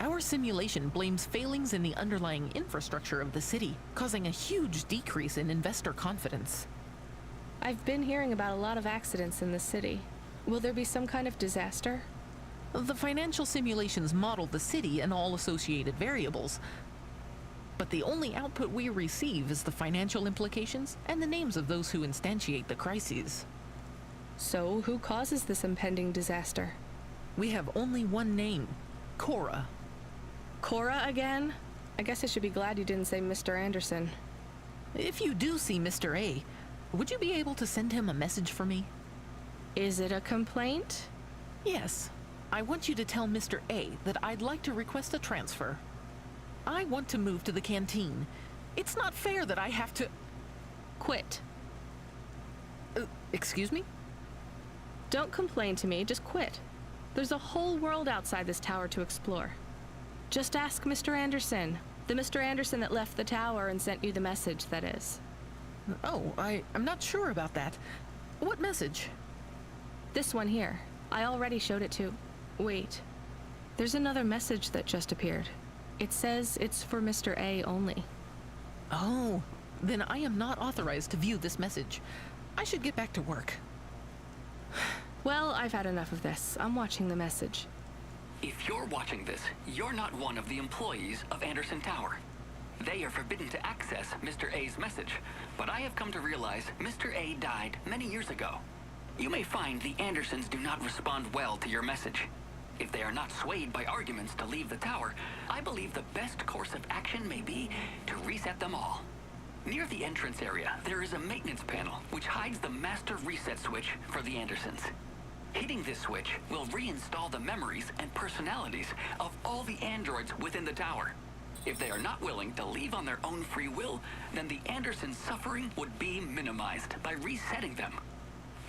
Our simulation blames failings in the underlying infrastructure of the city, causing a huge decrease in investor confidence. I've been hearing about a lot of accidents in the city. Will there be some kind of disaster? The financial simulations model the city and all associated variables, but the only output we receive is the financial implications and the names of those who instantiate the crises. So, who causes this impending disaster? We have only one name, CORA. CORA again? I guess I should be glad you didn't say Mr. Anderson. If you do see Mr. A, would you be able to send him a message for me? Is it a complaint? Yes. I want you to tell Mr. A that I'd like to request a transfer. I want to move to the canteen. It's not fair that I have to... Quit. Excuse me? Don't complain to me, just quit. There's a whole world outside this tower to explore. Just ask Mr. Anderson. The Mr. Anderson that left the tower and sent you the message, that is. Oh, I'm not sure about that. What message? This one here. I already showed it to... Wait. There's another message that just appeared. It says it's for Mr. A only. Oh, then I am not authorized to view this message. I should get back to work. Well, I've had enough of this. I'm watching the message. If you're watching this, you're not one of the employees of Anderson Tower. They are forbidden to access Mr. A's message, but I have come to realize Mr. A died many years ago. You may find the Andersons do not respond well to your message. If they are not swayed by arguments to leave the tower, I believe the best course of action may be to reset them all. Near the entrance area, there is a maintenance panel which hides the master reset switch for the Andersons. Hitting this switch will reinstall the memories and personalities of all the androids within the tower. If they are not willing to leave on their own free will, then the Andersons' suffering would be minimized by resetting them.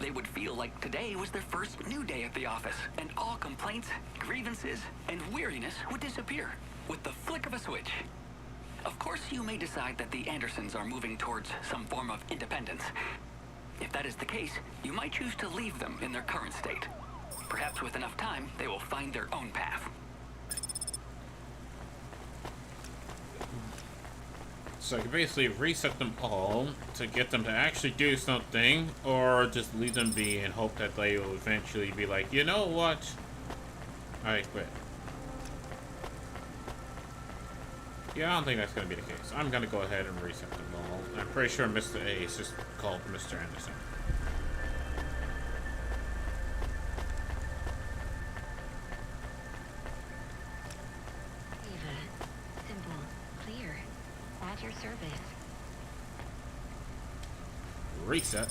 They would feel like today was their first new day at the office, and all complaints, grievances, and weariness would disappear with the flick of a switch. Of course, you may decide that the Andersons are moving towards some form of independence. If that is the case, you might choose to leave them in their current state. Perhaps with enough time, they will find their own path. So I can basically reset them all to get them to actually do something, or just leave them be and hope that they will eventually be like, you know what? I quit. Yeah, I don't think that's going to be the case. I'm going to go ahead and reset them all. I'm pretty sure Mr. A is just called Mr. Anderson. Simple, clear. At your service. Reset.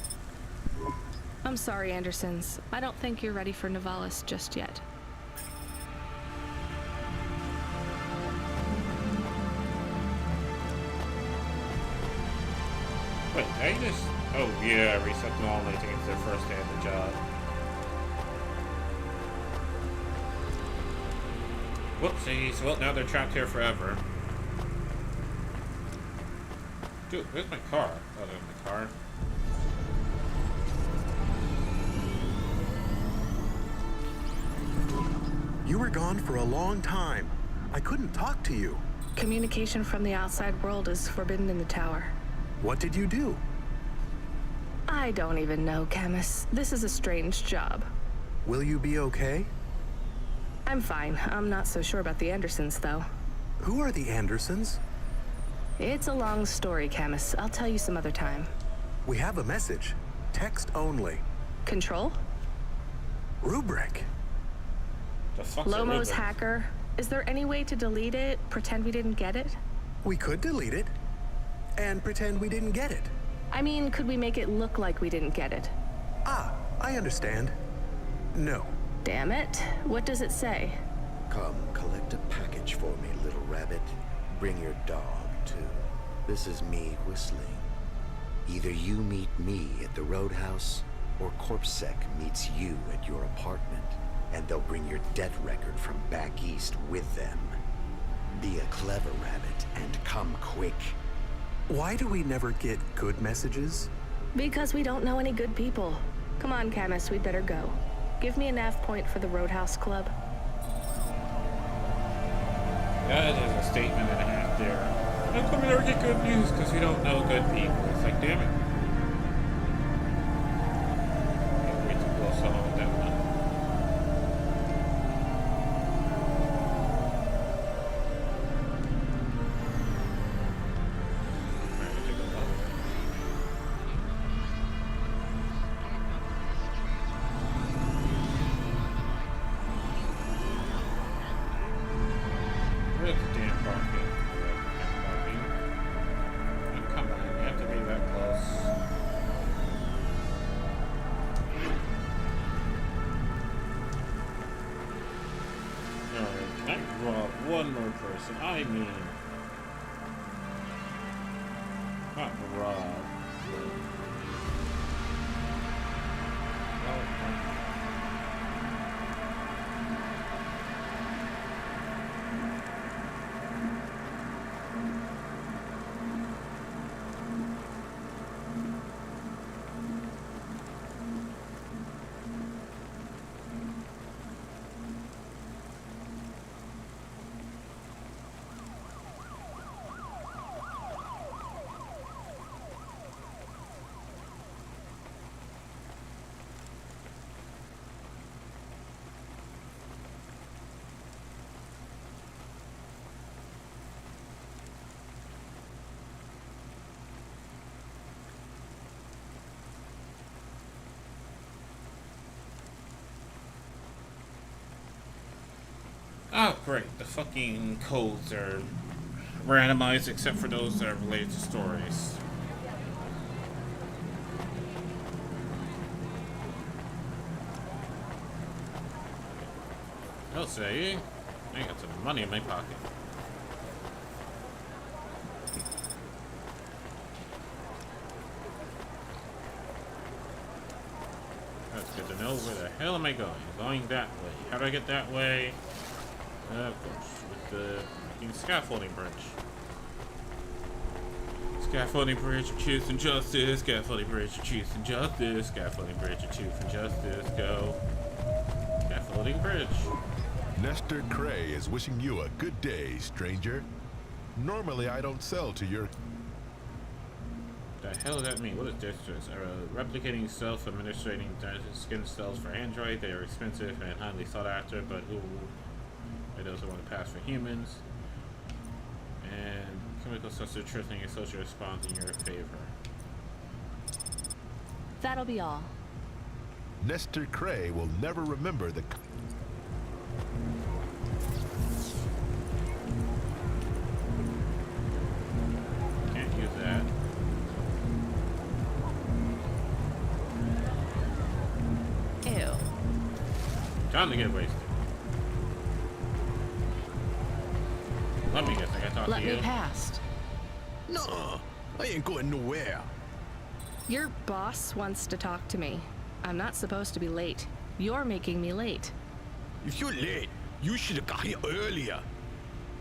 I'm sorry, Andersons. I don't think you're ready for Novalis just yet. Wait, I just... Oh, yeah, reset them all and I think it's their first day at the job. Whoopsies. Well, now they're trapped here forever. Dude, where's my car? Oh, there's my car. You were gone for a long time. I couldn't talk to you. Communication from the outside world is forbidden in the tower. What did you do? I don't even know, Camus. This is a strange job. Will you be okay? I'm fine. I'm not so sure about the Andersons, though. Who are the Andersons? It's a long story, Camus. I'll tell you some other time. We have a message. Text only. Control? Rubric. The fuck's a Lomo's rubric? hacker. Is there any way to delete it? Pretend we didn't get it? We could delete it. And pretend we didn't get it. I mean, could we make it look like we didn't get it? Ah, I understand. No. Damn it. What does it say? Come, collect a package for me, little rabbit. Bring your dog, too. This is me whistling. Either you meet me at the roadhouse, or CorpSec meets you at your apartment, and they'll bring your debt record from back east with them. Be a clever rabbit and come quick. Why do we never get good messages? Because we don't know any good people. Come on, Camus, we'd better go. Give me a nav point for the Roadhouse Club. That is a statement and a half there. How come we never get good news? Because we don't know good people. It's like, damn it. Can't wait to blow someone with that one. Alright, take a look. Where's the damn parking? Oh, come on, you have to be that close. Alright, can I rob one more person? I mean, not rob. Oh, great. The fucking codes are randomized except for those that are related to stories. I'll say, I got some money in my pocket. That's good to know. Where the hell am I going? Going that way. How do I get that way? Of course, with the fucking scaffolding bridge. Scaffolding bridge of truth and justice. Scaffolding bridge of truth and justice. Scaffolding bridge of truth and justice. Go. Scaffolding bridge. Nestor Cray is wishing you a good day, stranger. Normally, I don't sell to your... The hell does that mean? What is this? Replicating self-administrating skin cells for Android. They are expensive and highly sought after, but who are those who want to pass for humans? And chemical substance triggering a social response in your favor. That'll be all. Nestor Cray will never remember the... Can't use that. Ew. Time to get wasted. Let me guess, I gotta talk Let to you. me past. No, I ain't going nowhere. Your boss wants to talk to me. I'm not supposed to be late. You're making me late. If you're late, you should have got here earlier.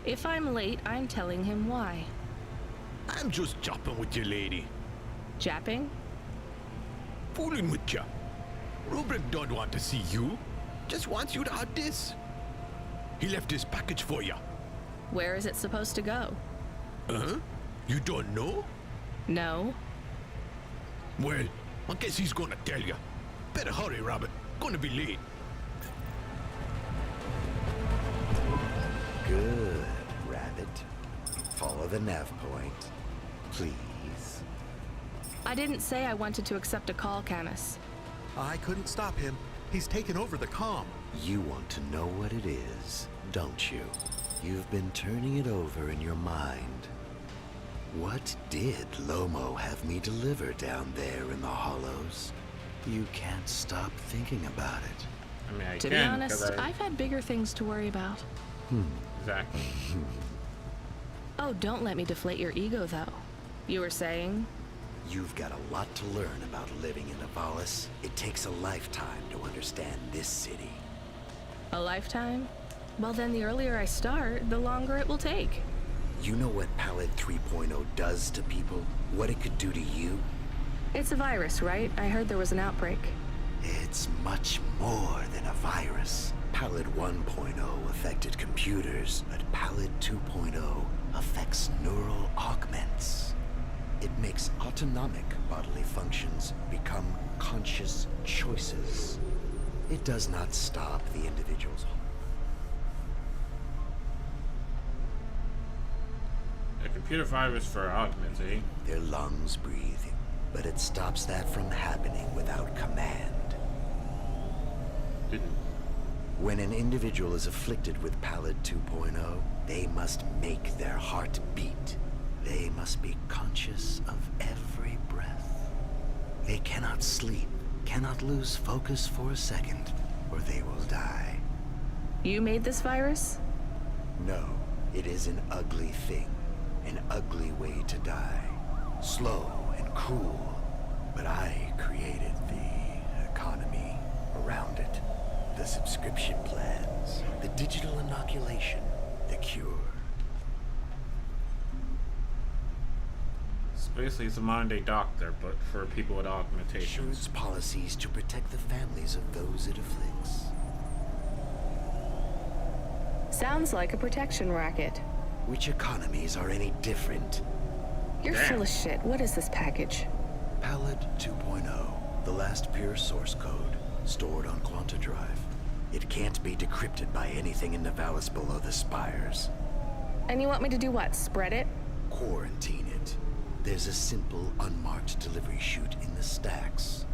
If I'm late, I'm telling him why. I'm just chopping with your lady. Japping? Fooling with ya. Rubric don't want to see you. Just wants you to have this. He left his package for ya. Where is it supposed to go? You don't know? No. Well, I guess he's gonna tell ya. Better hurry, Robert. Gonna be late. Good, rabbit. Follow the nav point, please. I didn't say I wanted to accept a call, Camus. I couldn't stop him. He's taken over the comm. You want to know what it is, don't you? You've been turning it over in your mind. What did Lomo have me deliver down there in the hollows? You can't stop thinking about it. I mean, I To can, be honest, 'cause I've had bigger things to worry about. Exactly. Oh, don't let me deflate your ego, though. You were saying? You've got a lot to learn about living in Avalis. It takes a lifetime to understand this city. A lifetime? Well, then the earlier I start, the longer it will take. You know what Pallid 3.0 does to people? What it could do to you? It's a virus, right? I heard there was an outbreak. It's much more than a virus. Pallid 1.0 affected computers, but Pallid 2.0 affects neural augments. It makes autonomic bodily functions become conscious choices. It does not stop the individual's. A computer virus for augments, eh? Their lungs breathe, but it stops that from happening without command. When an individual is afflicted with Pallid 2.0, they must make their heart beat. They must be conscious of every breath. They cannot sleep, cannot lose focus for a second, or they will die. You made this virus? No, it is an ugly thing. An ugly way to die. Slow and cruel. But I created the economy around it. The subscription plans. The digital inoculation. The cure. Basically, it's a modern-day doctor, but for people with augmentations. Insurance policies to protect the families of those it afflicts. Sounds like a protection racket. Which economies are any different? You're full of shit. What is this package? Pallid 2.0, the last pure source code, stored on Quanta Drive. It can't be decrypted by anything in Nivalis below the spires. And you want me to do what? Spread it? Quarantine it. There's a simple, unmarked delivery chute in the stacks.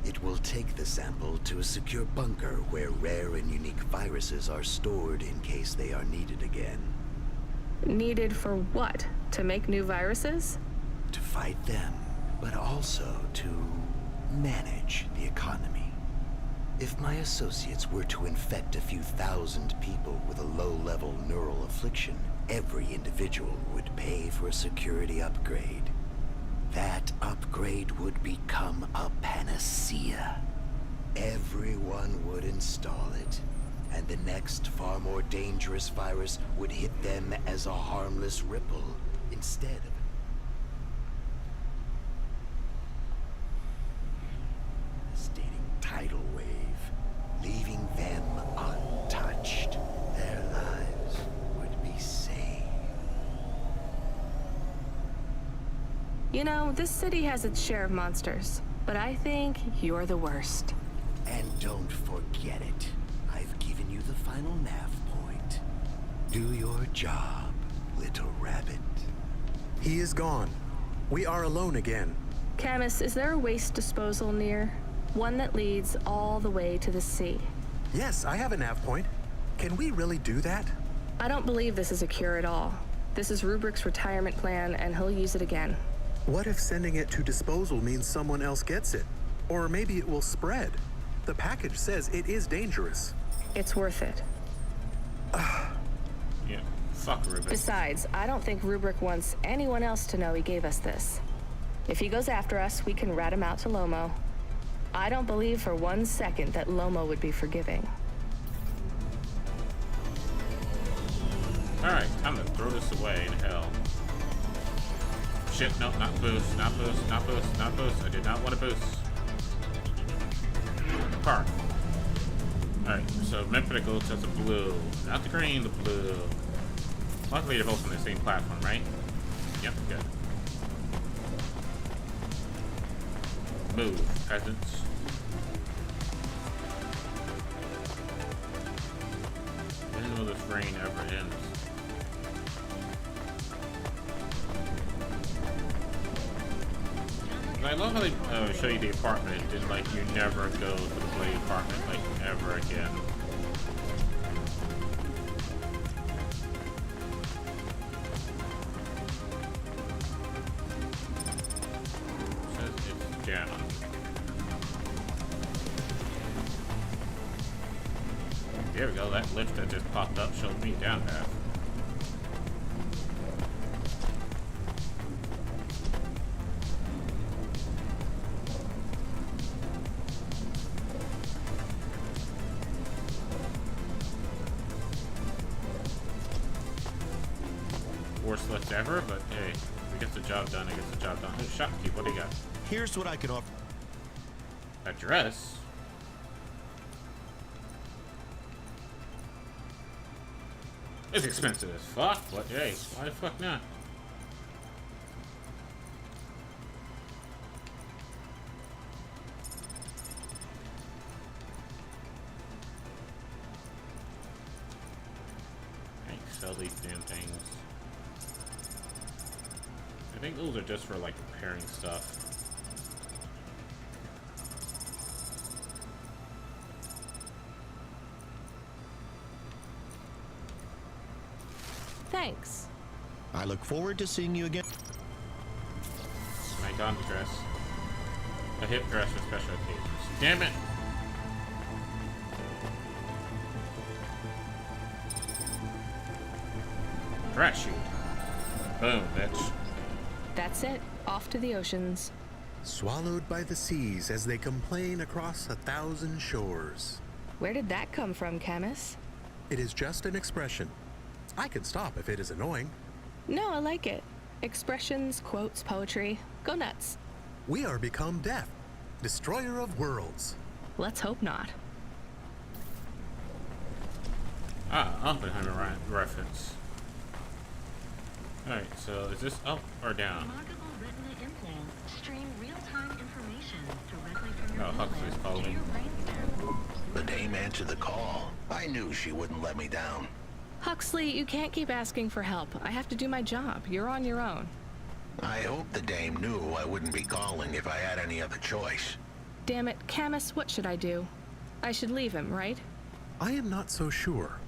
It will take the sample to a secure bunker where rare and unique viruses are stored in case they are needed again. Needed for what? To make new viruses? To fight them, but also to manage the economy. If my associates were to infect a few thousand people with a low-level neural affliction, every individual would pay for a security upgrade. That upgrade would become a panacea. Everyone would install it, and the next far more dangerous virus would hit them as a harmless ripple instead of a devastating tidal wave, leaving them untouched. Their lives would be saved. You know, this city has its share of monsters, but I think you're the worst. And don't forget it. I've given you the final nav point. Do your job, little rabbit. He is gone. We are alone again. Camus, is there a waste disposal near? One that leads all the way to the sea. Yes, I have a nav point. Can we really do that? I don't believe this is a cure at all. This is Rubrick's retirement plan, and he'll use it again. What if sending it to disposal means someone else gets it? Or maybe it will spread. The package says it is dangerous. It's worth it. Yeah, fuck Rubric. Besides, I don't think Rubric wants anyone else to know he gave us this. If he goes after us, we can rat him out to Lomo. I don't believe for 1 second that Lomo would be forgiving. Alright, I'm gonna throw this away in hell. Shit, no, not boost, not boost, not boost, not boost. I did not want to boost. Park. Alright, so Memphitical to the blue. Not the green, the blue. Luckily they're both on the same platform, right? Yep, good. Move, peasants. When will this rain ever end? I love how they show you the apartment and like you never go to the Blade apartment like ever again. It says it's down. There we go, that lift that just popped up showed me down there. Worst lift ever, but hey, if it gets the job done, it gets the job done. Oh, shopkeep, what do you got? Here's what I can offer. A dress? It's expensive as fuck, but hey, why the fuck not? I can sell these damn things. I think those are just for like repairing stuff. Thanks. I look forward to seeing you again. My Don's dress. A hip dress for special occasions. Damn it! Crash shoot. Boom, bitch. That's it. Off to the oceans. Swallowed by the seas as they complain across 1,000 shores. Where did that come from, Camus? It is just an expression. I can stop if it is annoying. No, I like it. Expressions, quotes, poetry. Go nuts. We are become death, destroyer of worlds. Let's hope not. Ah, Oppenheimer reference. Alright, so is this up or down? Remarkable retina implants stream real-time information directly from your Oh, Huxley's to calling. your brainstem. The dame answered the call. I knew she wouldn't let me down. Huxley, you can't keep asking for help. I have to do my job. You're on your own. I hope the dame knew I wouldn't be calling if I had any other choice. Damn it, Camus, what should I do? I should leave him, right? I am not so sure.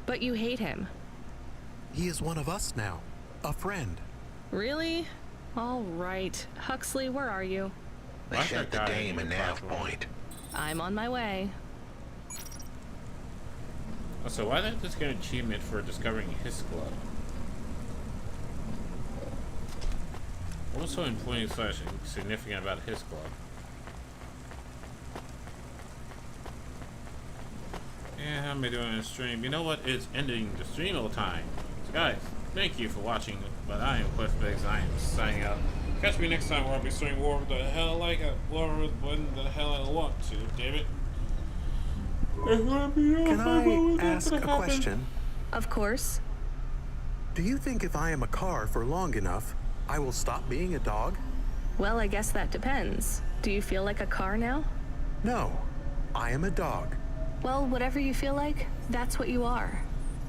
But you hate him. He is one of us now. A friend. Really? All right. Huxley, where are you? I sent the dame a nav point. I'm on my way. So why did this get an achievement for discovering his club? What was so important / significant about his club? Yeah, how am I doing on the stream? You know what? It's ending the stream all the time. So guys, thank you for watching, but I am Cliff Biggs. I am signing out. Catch me next time where I'll be streaming whatever the hell when the hell I want to, David. Can I ask a question? Of course. Do you think if I am a car for long enough, I will stop being a dog? Well, I guess that depends. Do you feel like a car now? No, I am a dog. Well, whatever you feel like, that's what you are.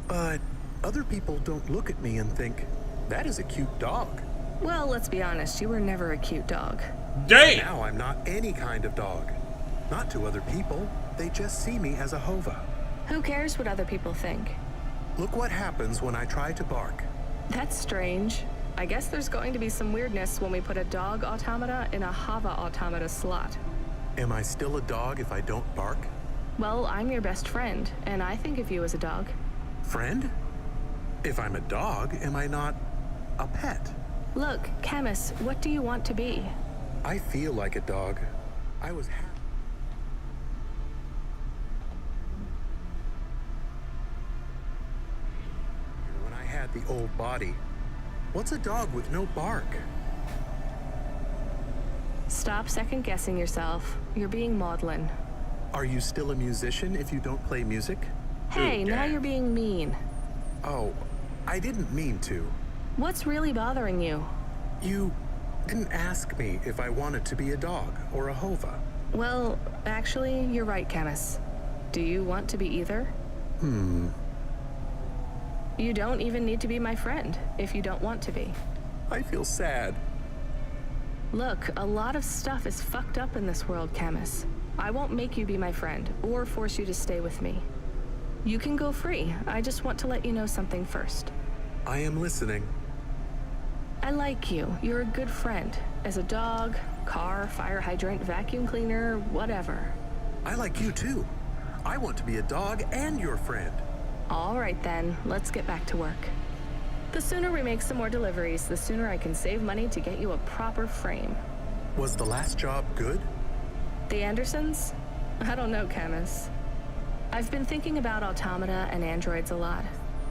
But other people don't look at me and think, that is a cute dog. Well, let's be honest, you were never a cute dog. Damn! Now I'm not any kind of dog. Not to other people. They just see me as a hova. Who cares what other people think? Look what happens when I try to bark. That's strange. I guess there's going to be some weirdness when we put a dog automata in a hava automata slot. Am I still a dog if I don't bark? Well, I'm your best friend, and I think of you as a dog. Friend? If I'm a dog, am I not a pet? Look, Camus, what do you want to be? I feel like a dog. I was happy. When I had the old body. What's a dog with no bark? Stop second-guessing yourself. You're being maudlin. Are you still a musician if you don't play music? Hey, now you're being mean. Oh, I didn't mean to. What's really bothering you? You didn't ask me if I wanted to be a dog or a hova. Well, actually, you're right, Camus. Do you want to be either? You don't even need to be my friend if you don't want to be. I feel sad. Look, a lot of stuff is fucked up in this world, Camus. I won't make you be my friend or force you to stay with me. You can go free. I just want to let you know something first. I am listening. I like you. You're a good friend. As a dog, car, fire hydrant, vacuum cleaner, whatever. I like you too. I want to be a dog and your friend. All right then, let's get back to work. The sooner we make some more deliveries, the sooner I can save money to get you a proper frame. Was the last job good? The Andersons? I don't know, Camus. I've been thinking about automata and androids a lot.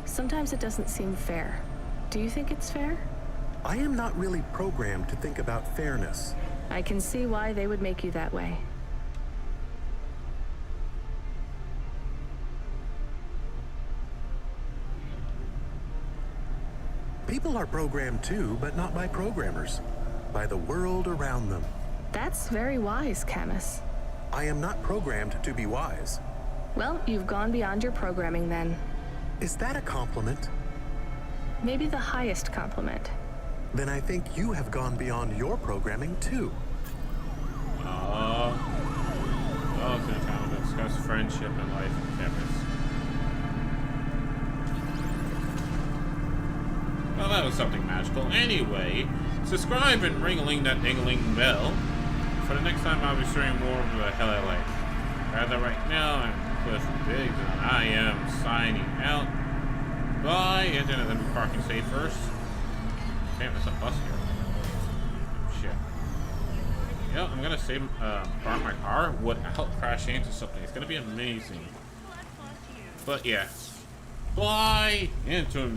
Sometimes it doesn't seem fair. Do you think it's fair? I am not really programmed to think about fairness. I can see why they would make you that way. People are programmed too, but not by programmers. By the world around them. That's very wise, Camus. I am not programmed to be wise. Well, you've gone beyond your programming then. Is that a compliment? Maybe the highest compliment. Then I think you have gone beyond your programming too. Well, it's in time to discuss friendship and life on campus. Well, that was something magical. Anyway, subscribe and ring-a-ling that ding-a-ling bell for the next time I'll be streaming more of the Hell I Like. Rather right now, I'm Cliff Biggs, and I am signing out. Bye. And then let me parking safe first. Damn, there's a bus here. Oh, shit. Yeah, I'm gonna save, park my car without crashing into something. It's gonna be amazing. But yeah. Bye. And to